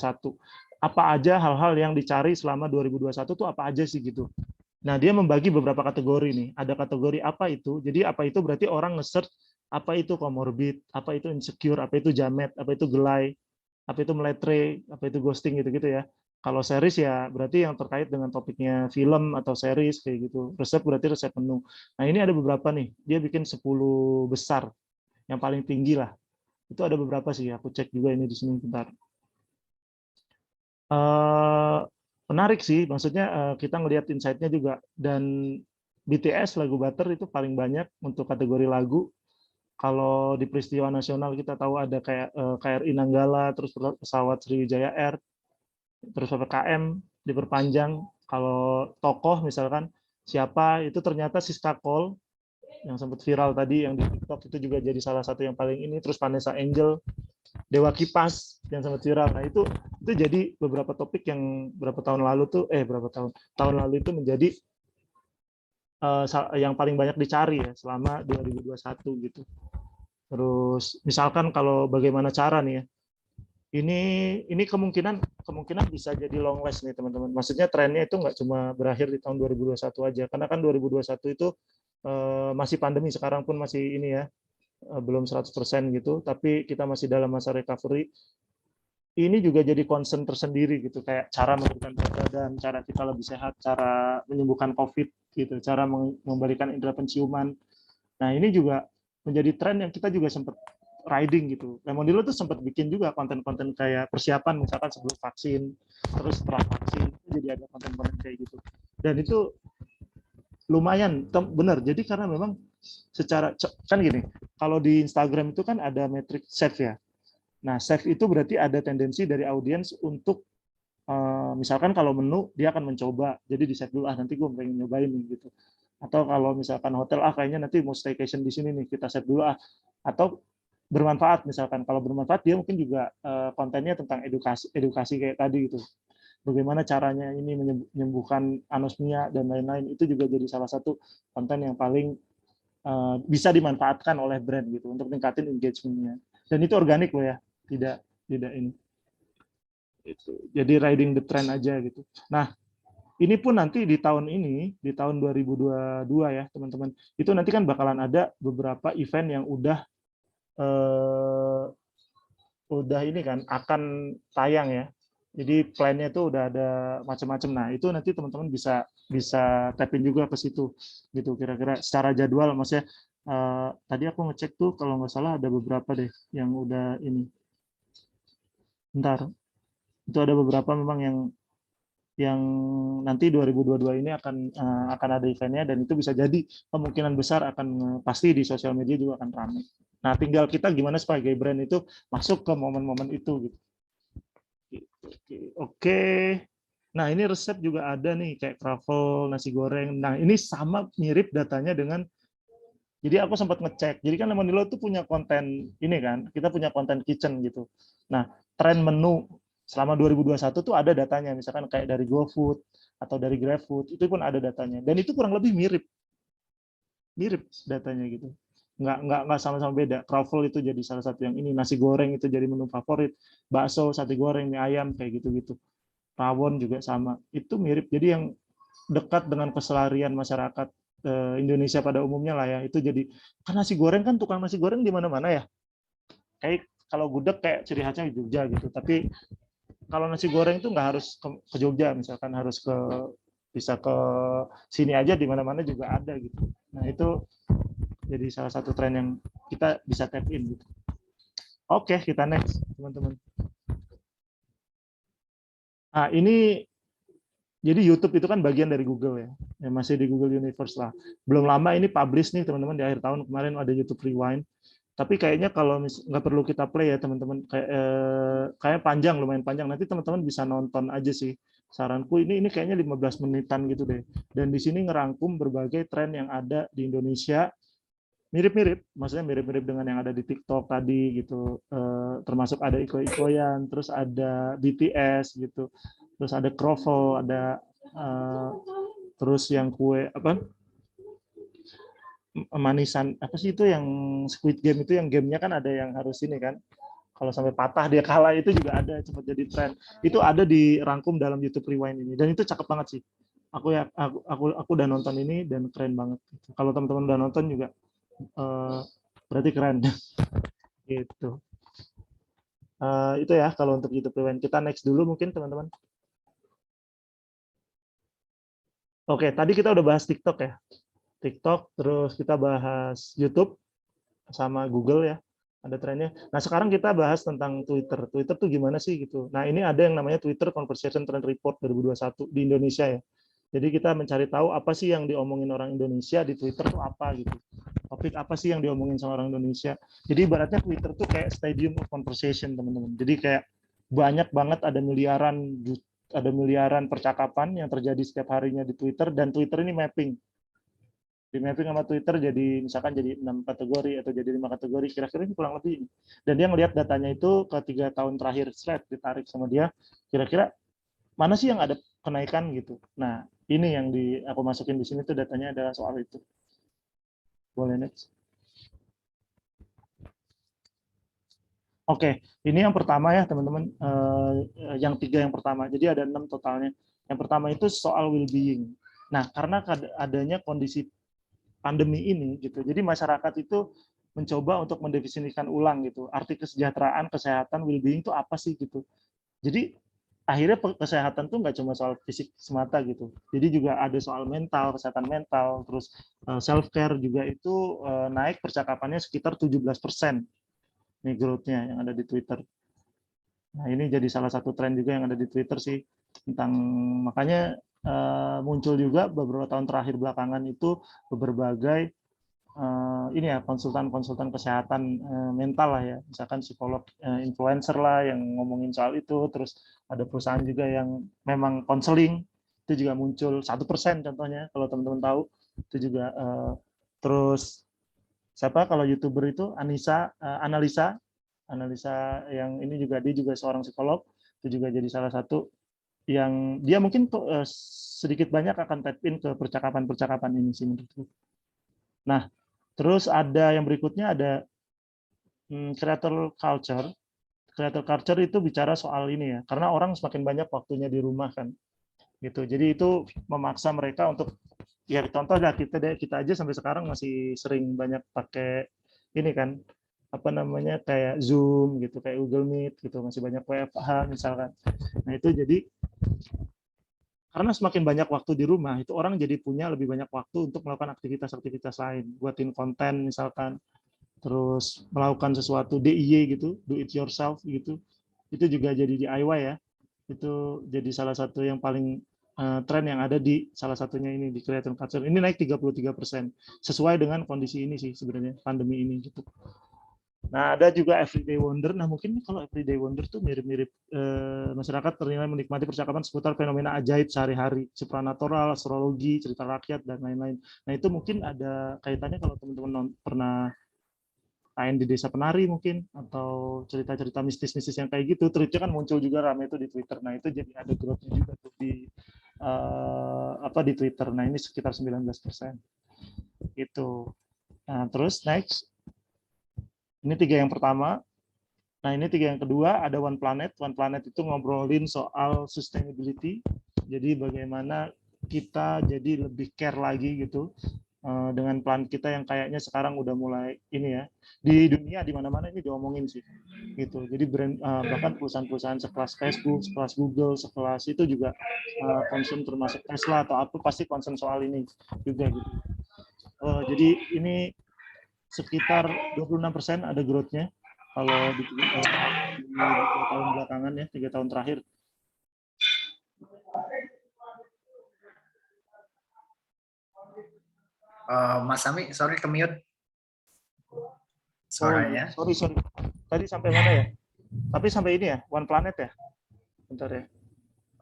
Apa aja hal-hal yang dicari selama 2021 itu apa aja sih gitu. Nah, dia membagi beberapa kategori nih. Ada kategori apa itu, jadi apa itu berarti orang nge-search apa itu comorbid, apa itu insecure, apa itu jamet, apa itu gelai, apa itu meletre, apa itu ghosting gitu-gitu ya. Kalau series ya berarti yang terkait dengan topiknya film atau series kayak gitu. Resep berarti resep menu. Nah, ini ada beberapa nih. Dia bikin 10 besar. Yang paling tinggi lah. Itu ada beberapa sih. Aku cek juga ini di sini bentar. Menarik sih. Maksudnya kita ngelihat insight-nya juga. Dan BTS lagu Butter itu paling banyak untuk kategori lagu. Kalau di peristiwa nasional kita tahu ada kayak KRI Nanggala, terus pesawat Sriwijaya Air, terus PPKM diperpanjang. Kalau tokoh misalkan siapa, itu ternyata Siska Cole yang sempat viral tadi yang di TikTok, itu juga jadi salah satu yang paling ini. Terus Vanessa Angel, Dewa Kipas yang sempat viral. Nah, itu jadi beberapa topik yang berapa tahun lalu tuh tahun lalu itu menjadi yang paling banyak dicari ya selama 2021 gitu. Terus misalkan kalau bagaimana cara nih ya, ini kemungkinan bisa jadi long last nih teman-teman. Maksudnya trennya itu nggak cuma berakhir di tahun 2021 aja, karena kan 2021 itu masih pandemi, sekarang pun masih ini ya, belum 100% gitu, tapi kita masih dalam masa recovery. Ini juga jadi concern tersendiri gitu, kayak cara memberikan berat badan, cara kita lebih sehat, cara menyembuhkan COVID gitu, cara memberikan indera penciuman. Nah, ini juga menjadi tren yang kita juga sempat riding gitu. Lemonilo tuh sempat bikin juga konten-konten kayak persiapan misalkan sebelum vaksin, terus setelah vaksin, jadi ada konten-konten kayak gitu. Dan itu lumayan, benar. Jadi karena memang secara kan gini, kalau di Instagram itu kan ada metrik save ya. Nah, save itu berarti ada tendensi dari audiens untuk misalkan kalau menu dia akan mencoba, jadi di save dulu, nanti gue pengen nyobain nih gitu. Atau kalau misalkan hotel, kayaknya nanti mau staycation di sini nih, kita save dulu Atau bermanfaat, misalkan kalau bermanfaat dia mungkin juga kontennya tentang edukasi kayak tadi gitu. Bagaimana caranya ini menyembuhkan anosmia dan lain-lain, itu juga jadi salah satu konten yang paling bisa dimanfaatkan oleh brand gitu untuk meningkatin engagement-nya. Dan itu organik loh ya, tidak ini. Itu. Jadi riding the trend aja gitu. Nah, ini pun nanti di tahun ini, di tahun 2022 ya teman-teman, itu nanti kan bakalan ada beberapa event yang udah ini kan akan tayang ya. Jadi plan-nya itu udah ada macam-macam. Nah, itu nanti teman-teman bisa tapin juga ke situ gitu kira-kira secara jadwal. Maksudnya tadi aku ngecek tuh kalau nggak salah ada beberapa deh yang udah ini. Bentar. Itu ada beberapa memang yang nanti 2022 ini akan ada eventnya, dan itu bisa jadi kemungkinan besar akan pasti di sosial media juga akan ramai. Nah, tinggal kita gimana sebagai brand itu masuk ke momen-momen itu gitu. Oke. Nah, ini resep juga ada nih kayak truffle, nasi goreng. Nah, ini sama mirip datanya dengan, jadi aku sempat ngecek. Jadi kan Lemonilo itu punya konten ini kan, kita punya konten kitchen gitu. Nah, tren menu selama 2021 tuh ada datanya, misalkan kayak dari GoFood atau dari GrabFood, itu pun ada datanya. Dan itu kurang lebih mirip datanya gitu. Nggak sama-sama beda. Truffle itu jadi salah satu yang ini, nasi goreng itu jadi menu favorit, bakso, sate goreng, mie ayam, kayak gitu-gitu. Rawon juga sama. Itu mirip. Jadi yang dekat dengan keseharian masyarakat Indonesia pada umumnya lah ya. Itu jadi, kan nasi goreng kan tukang nasi goreng di mana-mana ya. Kayak kalau gudeg kayak ciri khasnya di Jogja gitu. Tapi kalau nasi goreng itu nggak harus ke Jogja, misalkan harus bisa ke sini aja, di mana-mana juga ada gitu. Nah, itu jadi salah satu tren yang kita bisa tap in gitu. Oke, kita next teman-teman. Nah, ini jadi YouTube itu kan bagian dari Google ya, masih di Google Universe lah. Belum lama ini publish nih teman-teman, di akhir tahun kemarin ada YouTube Rewind. Tapi kayaknya kalau nggak perlu kita play ya teman-teman, kayak panjang, lumayan panjang. Nanti teman-teman bisa nonton aja sih. Saranku ini kayaknya 15 menitan gitu deh. Dan di sini ngerangkum berbagai tren yang ada di Indonesia, mirip-mirip, maksudnya mirip-mirip dengan yang ada di TikTok tadi gitu. Termasuk ada iko-ikoyan, terus ada BTS gitu, terus ada Kroffel, ada terus yang kue apa? Manisan apa sih itu yang Squid Game itu, yang gamenya kan ada yang harus ini kan, kalau sampai patah dia kalah, itu juga ada sempat jadi tren. Itu ada dirangkum dalam YouTube Rewind ini, dan itu cakep banget sih. Aku udah nonton ini dan keren banget. Kalau teman-teman udah nonton juga berarti keren. Gitu. Itu ya kalau untuk YouTube Rewind. Kita next dulu mungkin teman-teman. Oke, tadi kita udah bahas TikTok ya. TikTok, terus kita bahas YouTube sama Google ya, ada trennya. Nah, sekarang kita bahas tentang Twitter. Twitter tuh gimana sih gitu. Nah, ini ada yang namanya Twitter Conversation Trend Report 2021 di Indonesia ya. Jadi kita mencari tahu apa sih yang diomongin orang Indonesia di Twitter tuh apa gitu. Topik apa sih yang diomongin sama orang Indonesia. Jadi ibaratnya Twitter tuh kayak stadium of conversation, teman-teman. Jadi kayak banyak banget, ada miliaran percakapan yang terjadi setiap harinya di Twitter, dan Twitter ini mapping sama Twitter, jadi misalkan jadi 6 kategori atau jadi 5 kategori, kira-kira ini kurang lebih. Dan dia ngelihat datanya itu ke 3 tahun terakhir, ditarik sama dia, kira-kira mana sih yang ada kenaikan gitu. Nah, ini yang aku masukin di sini tuh, datanya adalah soal itu. Boleh next. Oke, ini yang pertama ya teman-teman, yang 3 yang pertama. Jadi ada 6 totalnya. Yang pertama itu soal well-being. Nah, karena adanya kondisi pandemi ini gitu, jadi masyarakat itu mencoba untuk mendefinisikan ulang gitu arti kesejahteraan, kesehatan, well-being itu apa sih gitu. Jadi akhirnya kesehatan tuh nggak cuma soal fisik semata gitu, jadi juga ada soal mental, kesehatan mental, terus self care juga itu naik percakapannya sekitar 17% nih growth-nya yang ada di Twitter. Nah, ini jadi salah satu tren juga yang ada di Twitter sih. tentang makanya muncul juga beberapa tahun terakhir belakangan itu berbagai ini ya konsultan kesehatan mental lah ya, misalkan psikolog influencer lah yang ngomongin soal itu, terus ada perusahaan juga yang memang konseling itu juga muncul 1% contohnya kalau teman-teman tahu itu juga terus siapa kalau YouTuber itu analisa yang ini juga dia juga seorang psikolog itu juga jadi salah satu yang dia mungkin sedikit banyak akan tap in ke percakapan ini sih menurutku. Nah, terus ada yang berikutnya ada creator culture. Creator culture itu bicara soal ini ya, karena orang semakin banyak waktunya di rumah kan, gitu. Jadi itu memaksa mereka untuk ya contoh lah kita aja sampai sekarang masih sering banyak pakai ini kan apa namanya kayak Zoom gitu, kayak Google Meet gitu, masih banyak WFH misalkan. Nah itu jadi karena semakin banyak waktu di rumah, itu orang jadi punya lebih banyak waktu untuk melakukan aktivitas-aktivitas lain, buatin konten misalkan, terus melakukan sesuatu DIY gitu, do it yourself gitu, itu juga jadi DIY ya, itu jadi salah satu yang paling tren yang ada di salah satunya ini di creator culture. Ini naik 33%, sesuai dengan kondisi ini sih sebenarnya, pandemi ini gitu. Nah, ada juga everyday wonder. Nah, mungkin kalau everyday wonder tuh mirip-mirip masyarakat ternilai menikmati percakapan seputar fenomena ajaib sehari-hari, supranatural, astrologi, cerita rakyat, dan lain-lain. Nah, itu mungkin ada kaitannya kalau teman-teman pernah main di Desa Penari mungkin, atau cerita-cerita mistis-mistis yang kayak gitu. Tweetnya kan muncul juga rame itu di Twitter. Nah, itu jadi ada growth-nya juga tuh di di Twitter. Nah, ini sekitar 19%. Gitu. Nah, terus next. Ini 3 yang pertama. Nah, ini 3 yang kedua, ada One Planet. One Planet itu ngobrolin soal sustainability. Jadi bagaimana kita jadi lebih care lagi gitu dengan planet kita yang kayaknya sekarang udah mulai ini ya. Di dunia di mana-mana ini diomongin sih. Gitu. Jadi bahkan perusahaan-perusahaan sekelas Facebook, sekelas Google, sekelas itu juga concern termasuk Tesla atau apa pasti concern soal ini juga gitu. Jadi ini sekitar 26% ada growth-nya kalau di 3 tahun belakangan ya, 3 tahun terakhir. Mas Ami, sorry ke mute suaranya. Oh, sorry. Tadi sampai mana ya? Tapi sampai ini ya, One Planet ya? Bentar ya.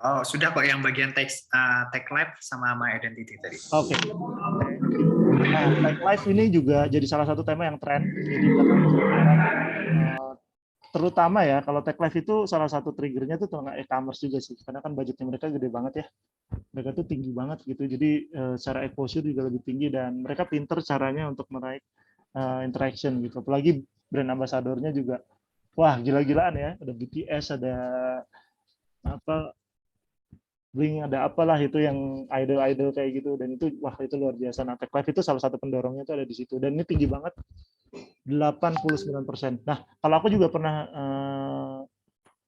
Oh, sudah kok yang bagian tag live sama My Identity tadi. Oke. Nah, tag live ini juga jadi salah satu tema yang tren. Jadi terutama ya, kalau tag live itu salah satu triggernya tuh tentang e-commerce juga sih. Karena kan budgetnya mereka gede banget ya. Mereka tuh tinggi banget gitu. Jadi secara exposure juga lebih tinggi dan mereka pinter caranya untuk meraih interaction gitu. Apalagi brand ambassador-nya juga wah gila-gilaan ya. Ada BTS, ada apa Blink, ada apalah itu yang idol-idol kayak gitu dan itu wah itu luar biasa. Nah, tag live itu salah satu pendorongnya itu ada di situ dan ini tinggi banget 89%. Nah, kalau aku juga pernah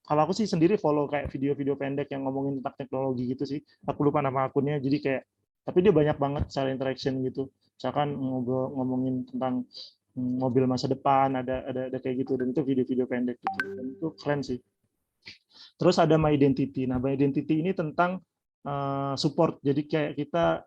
kalau aku sih sendiri follow kayak video-video pendek yang ngomongin tentang teknologi gitu sih. Aku lupa nama akunnya jadi kayak tapi dia banyak banget cara interaction gitu. Misalkan ngomongin tentang mobil masa depan ada kayak gitu dan itu video-video pendek gitu. Dan itu keren sih. Terus ada My Identity. Nah, My Identity ini tentang support. Jadi kayak kita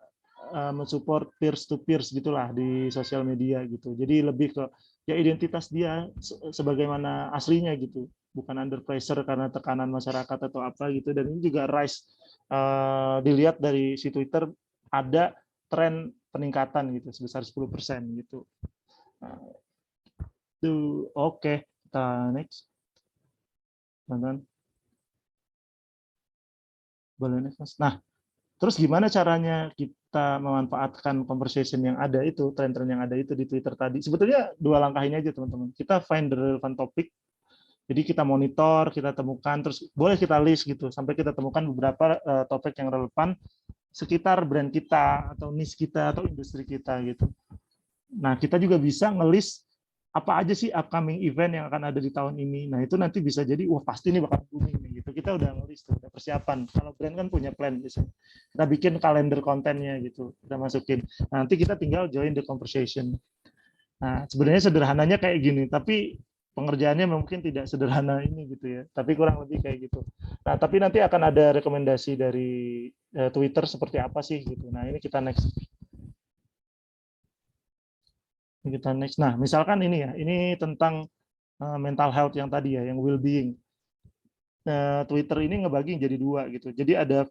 mensupport peers to peers gitulah di sosial media gitu. Jadi lebih ke ya identitas dia sebagaimana aslinya gitu. Bukan under pressure karena tekanan masyarakat atau apa gitu. Dan ini juga rise dilihat dari si Twitter ada tren peningkatan gitu sebesar 10% gitu. Nah, oke, kita next. Teman-teman. Nah, terus gimana caranya kita memanfaatkan conversation yang ada itu, tren-tren yang ada itu di Twitter tadi? Sebetulnya 2 langkah ini aja, teman-teman. Kita find the relevant topic, jadi kita monitor, kita temukan, terus boleh kita list gitu, sampai kita temukan beberapa topik yang relevan sekitar brand kita, atau niche kita, atau industri kita gitu. Nah, kita juga bisa nge-list apa aja sih upcoming event yang akan ada di tahun ini. Nah, itu nanti bisa jadi, wah pasti ini bakal booming nih, gitu. Kita udah nge-list, udah persiapan. Kalau brand kan punya plan, gitu. Kita bikin kalender kontennya gitu, kita masukin. Nah, nanti kita tinggal join the conversation. Nah, sebenarnya sederhananya kayak gini, tapi pengerjaannya mungkin tidak sederhana ini gitu ya, tapi kurang lebih kayak gitu. Nah, tapi nanti akan ada rekomendasi dari Twitter seperti apa sih gitu. Nah, ini kita next. Nah, misalkan ini ya, ini tentang mental health yang tadi ya, yang well-being. Twitter ini ngebagi jadi dua gitu. Jadi ada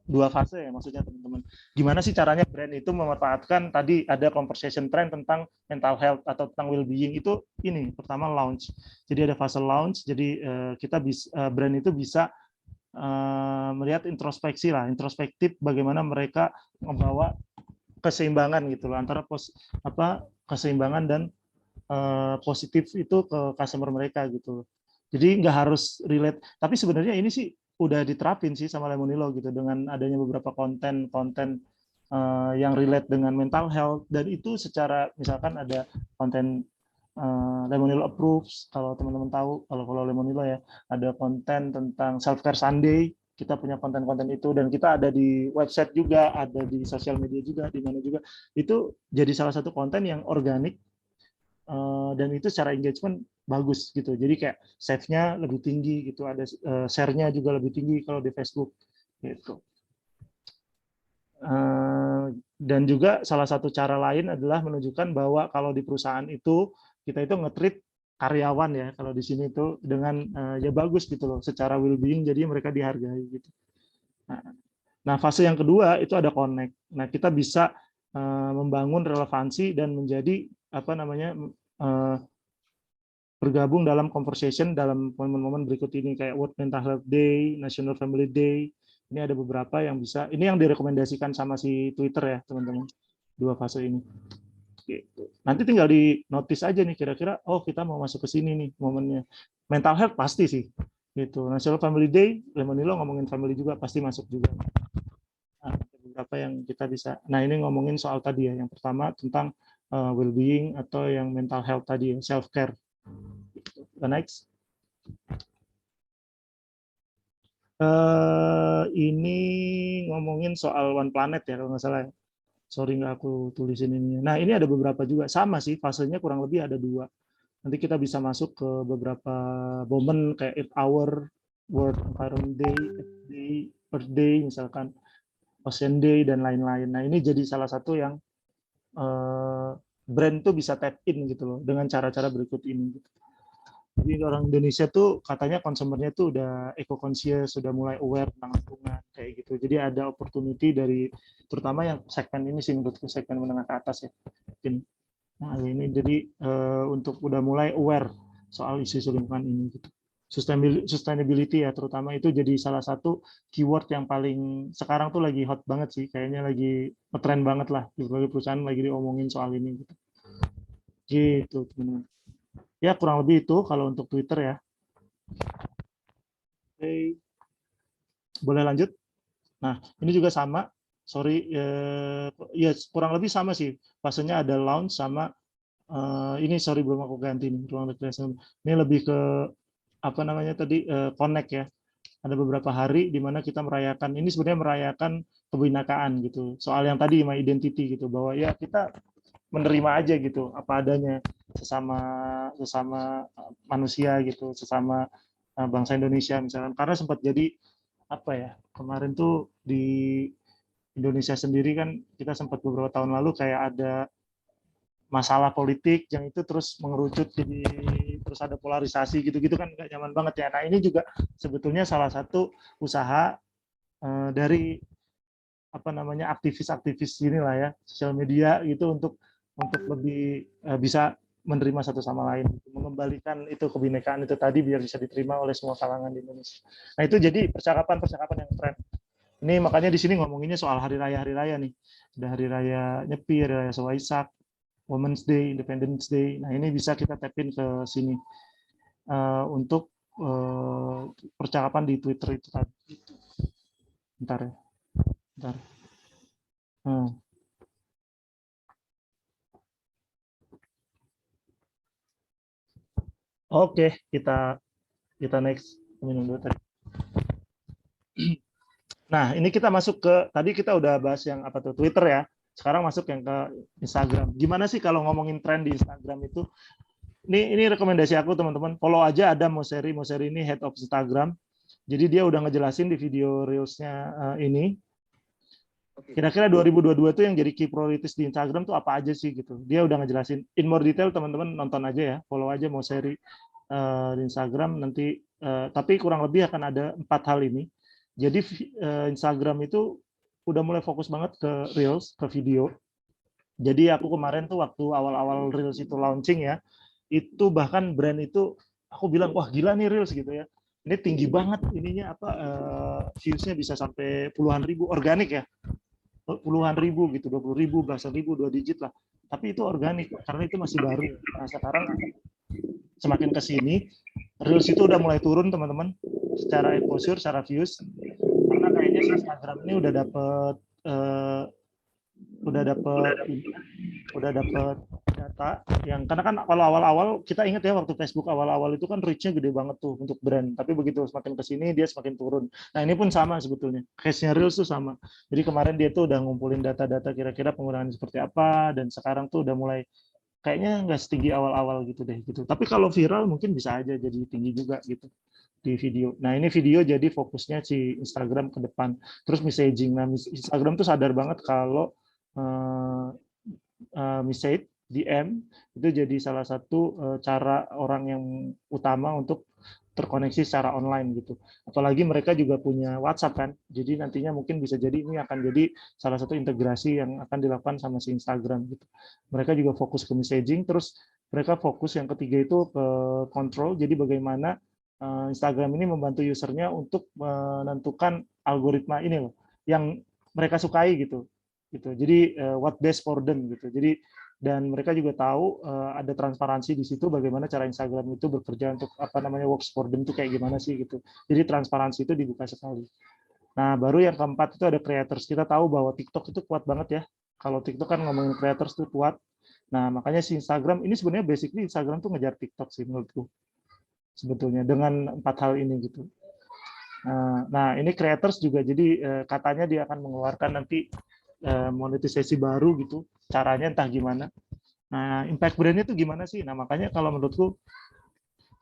dua fase ya, maksudnya teman-teman. Gimana sih caranya brand itu memanfaatkan tadi ada conversation trend tentang mental health atau tentang well-being itu ini pertama launch. Jadi ada fase launch. Jadi kita bisa brand itu bisa melihat introspeksi lah, introspektif bagaimana mereka membawa keseimbangan gitu loh antara keseimbangan dan positif itu ke customer mereka gitu. Jadi nggak harus relate, tapi sebenarnya ini sih udah diterapin sih sama Lemonilo gitu dengan adanya beberapa konten-konten yang relate dengan mental health, dan itu secara misalkan ada konten Lemonilo Approves, kalau teman-teman tahu, kalau Lemonilo ya, ada konten tentang Self Care Sunday, kita punya konten-konten itu, dan kita ada di website juga, ada di sosial media juga, di mana juga, itu jadi salah satu konten yang organik, dan itu secara engagement bagus gitu. Jadi kayak save-nya lebih tinggi gitu, ada share-nya juga lebih tinggi kalau di Facebook gitu. Dan juga salah satu cara lain adalah menunjukkan bahwa kalau di perusahaan itu kita itu nge-treat karyawan ya, kalau di sini itu dengan ya bagus gitu loh, secara well-being, jadi mereka dihargai gitu. Nah, fase yang kedua itu ada connect. Nah, kita bisa membangun relevansi dan menjadi bergabung dalam conversation dalam momen-momen berikut ini kayak World Mental Health Day, National Family Day. Ini ada beberapa yang bisa. Ini yang direkomendasikan sama si Twitter ya, teman-teman. Dua fase ini. Gitu. Nanti tinggal di notice aja nih kira-kira oh kita mau masuk ke sini nih momennya. Mental health pasti sih. Gitu. National Family Day, Lemonilo ngomongin family juga pasti masuk juga. Nah, ada beberapa yang kita bisa. Nah, ini ngomongin soal tadi ya. Yang pertama tentang well-being atau yang mental health tadi ya, self care. Next. Ini ngomongin soal One Planet ya kalau nggak salah. Sorry nggak aku tulisin ini. Nah, ini ada beberapa juga sama sih, fasenya kurang lebih ada dua. Nanti kita bisa masuk ke beberapa momen kayak 8 Hour, World Environment Day, Earth Day misalkan, Ocean Day dan lain-lain. Nah, ini jadi salah satu yang brand tuh bisa tap in gitu loh dengan cara-cara berikut ini. Jadi orang Indonesia tuh katanya konsumernya tuh udah eco-conscious, sudah mulai aware tentang lingkungan kayak gitu. Jadi ada opportunity dari terutama yang segmen ini sih menurutku segmen menengah ke atas ya. Nah, ini jadi untuk udah mulai aware soal isu lingkungan ini gitu. Sustainability ya terutama itu jadi salah satu keyword yang paling sekarang tuh lagi hot banget sih, kayaknya lagi ngetren banget lah di berbagai perusahaan lagi diomongin soal ini gitu. Gitu teman-teman. Ya kurang lebih itu kalau untuk Twitter ya. Oke. Boleh lanjut? Nah, ini juga sama. Sorry, ya kurang lebih sama sih. Fasenya ada launch sama ini sorry belum aku ganti nih ruang recreation. Ini lebih ke apa namanya tadi connect ya. Ada beberapa hari di mana kita merayakan ini sebenarnya merayakan kebinekaan gitu. Soal yang tadi my identity gitu bahwa ya kita menerima aja gitu apa adanya sesama manusia gitu, sesama bangsa Indonesia misalkan, karena sempat jadi apa ya kemarin tuh di Indonesia sendiri kan kita sempat beberapa tahun lalu kayak ada masalah politik yang itu terus mengerucut jadi terus ada polarisasi gitu-gitu kan nggak nyaman banget ya. Nah ini juga sebetulnya salah satu usaha dari apa namanya aktivis-aktivis inilah ya sosial media gitu untuk lebih bisa menerima satu sama lain, mengembalikan itu kebinekaan itu tadi biar bisa diterima oleh semua kalangan di Indonesia. Nah itu jadi percakapan yang tren. Ini makanya di sini ngomonginnya soal hari raya nih. Ada hari raya Nyepi, hari raya Waisak, Women's Day, Independence Day. Nah ini bisa kita tapin ke sini untuk percakapan di Twitter itu tadi. Bentar ya. Bentar. Oke, kita next. Minum dulu tadi. Nah, ini kita masuk ke tadi kita udah bahas yang apa tuh Twitter ya. Sekarang masuk yang ke Instagram. Gimana sih kalau ngomongin tren di Instagram itu ini rekomendasi aku teman-teman. Follow aja ada Moseri ini head of Instagram. Jadi dia udah ngejelasin di video reelsnya ini. Kira-kira 2022 tuh yang jadi key priorities di Instagram tuh apa aja sih gitu. Dia udah ngejelasin. In more detail teman-teman nonton aja ya. Follow aja Moseri di Instagram nanti. Tapi kurang lebih akan ada 4 hal ini. Jadi Instagram itu udah mulai fokus banget ke reels, ke video. Jadi aku kemarin tuh waktu awal-awal reels itu launching ya, itu bahkan brand itu aku bilang wah gila nih reels gitu ya. Ini tinggi banget ininya apa views-nya bisa sampai puluhan ribu organik ya. Puluhan ribu gitu, 20.000, belasan ribu, 2 digit lah. Tapi itu organik karena itu masih baru. Nah, sekarang semakin ke sini reels itu udah mulai turun teman-teman secara exposure, secara views. Karena kayaknya Instagram ini udah dapet data yang karena kan kalau awal-awal kita ingat ya waktu Facebook awal-awal itu kan reach-nya gede banget tuh untuk brand, tapi begitu semakin kesini dia semakin turun. Nah ini pun sama sebetulnya, case-nya Reels tuh sama. Jadi kemarin dia tuh udah ngumpulin data-data kira-kira penggunaan seperti apa, dan sekarang tuh udah mulai kayaknya nggak setinggi awal-awal gitu deh gitu. Tapi kalau viral mungkin bisa aja jadi tinggi juga gitu di video. Nah ini video jadi fokusnya si Instagram ke depan. Terus messaging. Nah Instagram tuh sadar banget kalau message DM itu jadi salah satu cara orang yang utama untuk terkoneksi secara online gitu. Apalagi mereka juga punya WhatsApp kan. Jadi nantinya mungkin bisa jadi ini akan jadi salah satu integrasi yang akan dilakukan sama si Instagram gitu. Mereka juga fokus ke messaging, terus mereka fokus yang ketiga itu ke control. Jadi bagaimana Instagram ini membantu usernya untuk menentukan algoritma ini loh yang mereka sukai gitu. Jadi what best for them gitu. Jadi dan mereka juga tahu ada transparansi di situ bagaimana cara Instagram itu bekerja untuk apa namanya works for them itu kayak gimana sih gitu. Jadi transparansi itu dibuka sekali. Nah, baru yang keempat itu ada creators. Kita tahu bahwa TikTok itu kuat banget ya. Kalau TikTok kan ngomongin creators itu kuat. Nah, makanya si Instagram ini sebenarnya basically Instagram tuh ngejar TikTok sih menurutku. Sebetulnya dengan 4 hal ini gitu. Nah, ini creators juga jadi katanya dia akan mengeluarkan nanti monetisasi baru gitu. Caranya entah gimana. Nah, impact brand-nya itu gimana sih? Nah, makanya kalau menurutku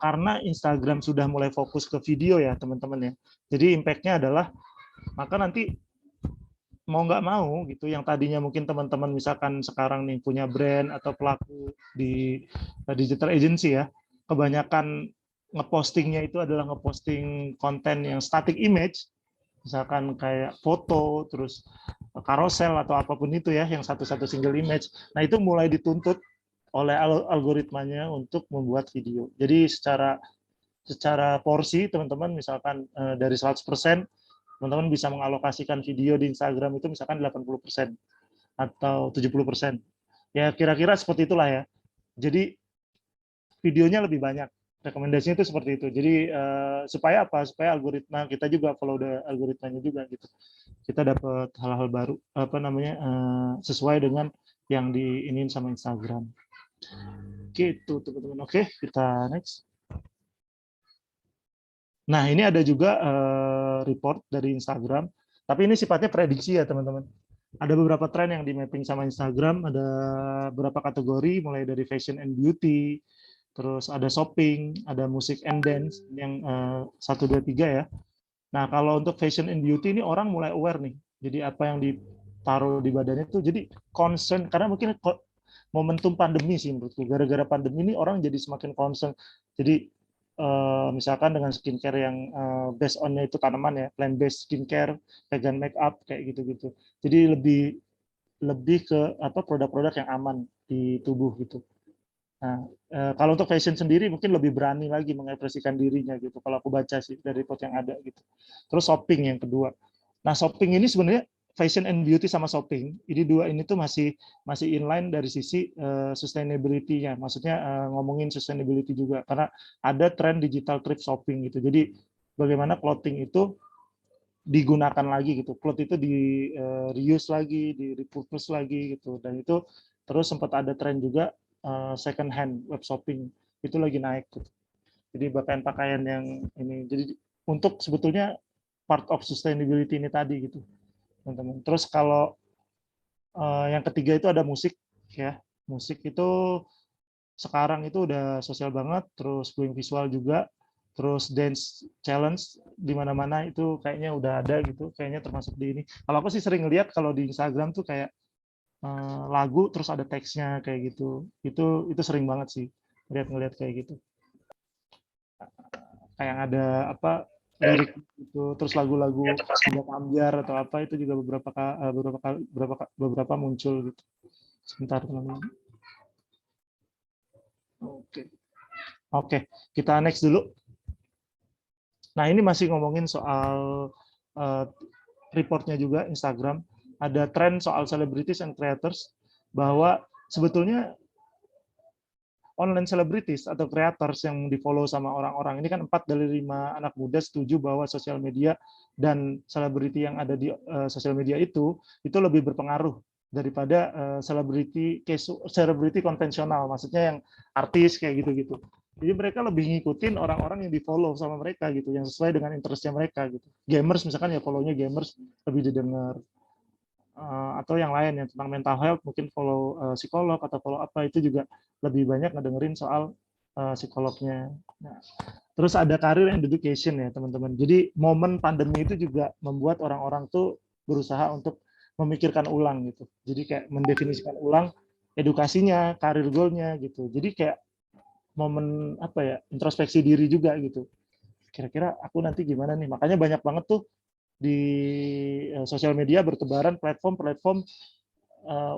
karena Instagram sudah mulai fokus ke video ya, teman-teman ya. Jadi impact-nya adalah maka nanti mau nggak mau gitu yang tadinya mungkin teman-teman misalkan sekarang nih punya brand atau pelaku di digital agency ya, kebanyakan ngepostingnya itu adalah ngeposting konten yang static image, misalkan kayak foto, terus carousel atau apapun itu ya, yang satu-satu single image. Nah itu mulai dituntut oleh algoritmanya untuk membuat video. Jadi secara porsi teman-teman misalkan dari 100%, teman-teman bisa mengalokasikan video di Instagram itu misalkan 80% atau 70%. Ya kira-kira seperti itulah ya. Jadi videonya lebih banyak. Rekomendasinya itu seperti itu. Jadi supaya apa? Supaya algoritma kita juga follow algoritmanya juga gitu. Kita dapat hal-hal baru apa namanya sesuai dengan yang diinin sama Instagram. Gitu teman-teman. Oke, kita next. Nah, ini ada juga report dari Instagram, tapi ini sifatnya prediksi ya teman-teman. Ada beberapa tren yang di mapping sama Instagram, ada beberapa kategori mulai dari fashion and beauty, terus ada shopping, ada musik and dance yang 1, 2, 3 ya. Nah, kalau untuk fashion and beauty ini orang mulai aware nih. Jadi apa yang ditaruh di badannya itu jadi concern karena mungkin momentum pandemi sih menurutku. Gara-gara pandemi ini orang jadi semakin concern. Jadi misalkan dengan skincare yang based on-nya itu tanaman ya, plant based skincare, vegan make up kayak gitu-gitu. Jadi lebih ke apa produk-produk yang aman di tubuh gitu. Nah, kalau untuk fashion sendiri mungkin lebih berani lagi mengekspresikan dirinya gitu. Kalau aku baca sih dari report yang ada gitu. Terus shopping yang kedua. Nah, shopping ini sebenarnya fashion and beauty sama shopping. Ini dua ini tuh masih inline dari sisi sustainability-nya. Maksudnya ngomongin sustainability juga karena ada tren digital thrift shopping gitu. Jadi bagaimana clothing itu digunakan lagi gitu. Cloth itu di reuse lagi, di repurpose lagi gitu. Dan itu terus sempat ada tren juga second hand web shopping itu lagi naik gitu. Jadi pakaian-pakaian yang ini. Jadi untuk sebetulnya part of sustainability ini tadi gitu, teman-teman. Terus kalau yang ketiga itu ada musik ya. Musik itu sekarang itu udah sosial banget, terus going visual juga, terus dance challenge di mana-mana itu kayaknya udah ada gitu, kayaknya termasuk di ini. Kalau aku sih sering lihat kalau di Instagram tuh kayak lagu terus ada teksnya kayak gitu. Itu sering banget sih ngeliat kayak gitu. Kayak ada apa lirik itu, terus lagu-lagu buat ambiar atau apa itu juga beberapa muncul gitu. Sebentar teman-teman. Oke, kita next dulu. Nah, ini masih ngomongin soal reportnya juga Instagram. Ada tren soal celebrities and creators bahwa sebetulnya online celebrities atau creators yang di-follow sama orang-orang ini kan 4 dari 5 anak muda setuju bahwa sosial media dan selebriti yang ada di sosial media itu lebih berpengaruh daripada selebriti konvensional, maksudnya yang artis kayak gitu-gitu. Jadi mereka lebih ngikutin orang-orang yang di-follow sama mereka gitu, yang sesuai dengan interest-nya mereka gitu. Gamers misalkan ya follow-nya gamers lebih didengar. Atau yang lain yang tentang mental health mungkin follow psikolog atau follow apa itu juga lebih banyak ngedengerin soal psikolognya. Nah, terus ada career and education ya teman-teman. Jadi momen pandemi itu juga membuat orang-orang tuh berusaha untuk memikirkan ulang gitu. Jadi kayak mendefinisikan ulang edukasinya, career goal-nya gitu. Jadi kayak momen apa ya, introspeksi diri juga gitu. Kira-kira aku nanti gimana nih? Makanya banyak banget tuh di sosial media bertebaran platform-platform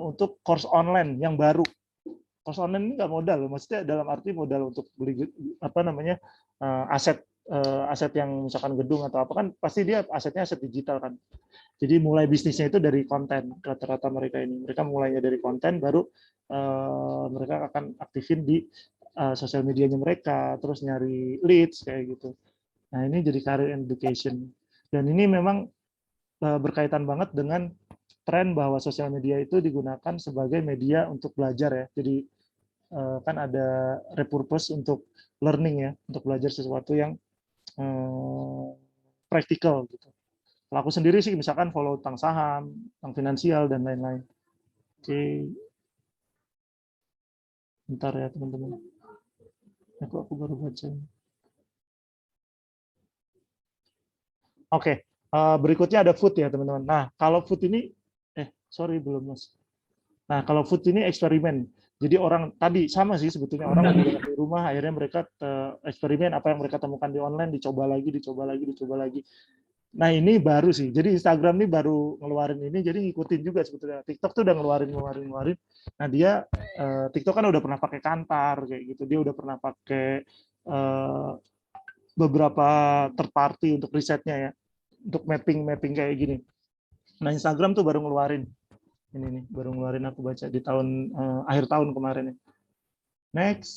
untuk course online yang baru. Course online ini nggak modal, maksudnya dalam arti modal untuk beli apa namanya aset yang misalkan gedung atau apa kan pasti dia asetnya aset digital kan. Jadi mulai bisnisnya itu dari konten rata-rata mereka ini. Mereka mulainya dari konten, baru mereka akan aktifin di sosial medianya mereka, terus nyari leads kayak gitu. Nah ini jadi career and education. Dan ini memang berkaitan banget dengan tren bahwa sosial media itu digunakan sebagai media untuk belajar ya. Jadi kan ada repurpose untuk learning ya, untuk belajar sesuatu yang praktikal gitu. Kalau aku sendiri sih misalkan follow tentang saham, tentang finansial dan lain-lain. Oke. Bentar ya teman-teman. Aku baru baca. Oke, berikutnya ada food ya teman-teman. Nah, kalau food ini, sorry belum mas. Nah, kalau food ini eksperimen. Jadi orang tadi sama sih sebetulnya orang lagi di rumah, akhirnya mereka eksperimen apa yang mereka temukan di online, dicoba lagi. Nah ini baru sih. Jadi Instagram ini baru ngeluarin ini, jadi ngikutin juga sebetulnya. TikTok tuh udah ngeluarin. Nah dia TikTok kan udah pernah pakai Kantar kayak gitu. Dia udah pernah pakai beberapa third party untuk risetnya ya, untuk mapping kayak gini. Nah Instagram tuh baru ngeluarin ini nih, baru ngeluarin aku baca di tahun akhir tahun kemarin. Next,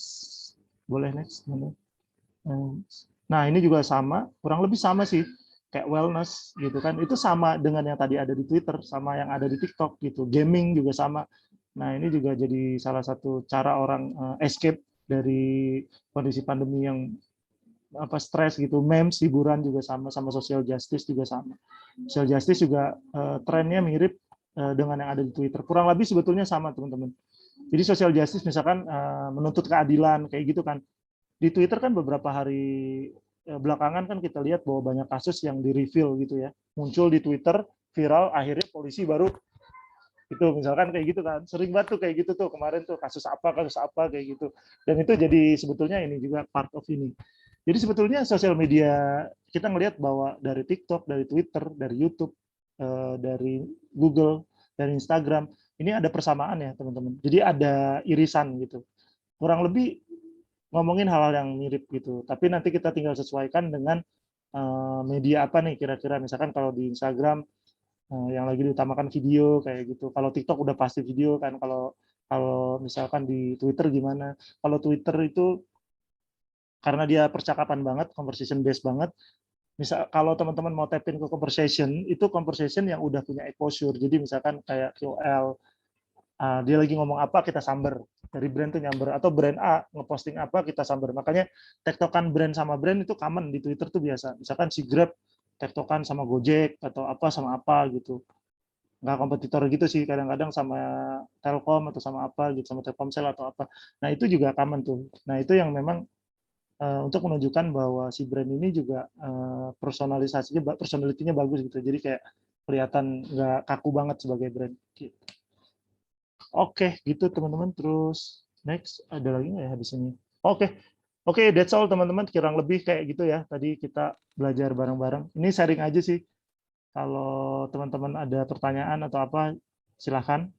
boleh next. Nah ini juga sama, kurang lebih sama sih, kayak wellness gitu kan. Itu sama dengan yang tadi ada di Twitter, sama yang ada di TikTok gitu. Gaming juga sama. Nah ini juga jadi salah satu cara orang escape dari kondisi pandemi yang apa stres gitu. Memes, hiburan juga sama social justice juga sama. Social justice juga trennya mirip dengan yang ada di Twitter. Kurang lebih sebetulnya sama teman-teman. Jadi social justice misalkan menuntut keadilan kayak gitu kan. Di Twitter kan beberapa hari belakangan kan kita lihat bahwa banyak kasus yang di-reveal gitu ya. Muncul di Twitter, viral, akhirnya polisi baru itu misalkan kayak gitu kan. Sering banget tuh kayak gitu tuh kemarin tuh kasus apa kayak gitu. Dan itu jadi sebetulnya ini juga part of ini. Jadi sebetulnya sosial media kita ngelihat bahwa dari TikTok, dari Twitter, dari YouTube, dari Google, dari Instagram, ini ada persamaan ya teman-teman. Jadi ada irisan gitu. Kurang lebih ngomongin hal-hal yang mirip gitu. Tapi nanti kita tinggal sesuaikan dengan media apa nih kira-kira. Misalkan kalau di Instagram yang lagi diutamakan video kayak gitu. Kalau TikTok udah pasti video kan. Kalau misalkan di Twitter gimana? Kalau Twitter itu karena dia percakapan banget, conversation based banget. Misal kalau teman-teman mau tap in ke conversation, itu conversation yang udah punya exposure. Jadi misalkan kayak QL, dia lagi ngomong apa kita samber, dari brand tuh nyamber, atau brand A ngeposting apa kita samber. Makanya tektokan brand sama brand itu common di Twitter tuh biasa. Misalkan si Grab tektokan sama Gojek atau apa sama apa gitu. nggak kompetitor gitu sih, kadang-kadang sama Telkom atau sama apa gitu, sama Telkomsel atau apa. Nah itu juga common tuh. Nah itu yang memang untuk menunjukkan bahwa si brand ini juga personalisasinya, personality-nya bagus gitu. Jadi kayak kelihatan nggak kaku banget sebagai brand. Gitu. Oke, gitu teman-teman. Terus next ada lagi nggak ya habis ini? Oke, that's all teman-teman. Kurang lebih kayak gitu ya. Tadi kita belajar bareng-bareng. Ini sharing aja sih. Kalau teman-teman ada pertanyaan atau apa, silahkan.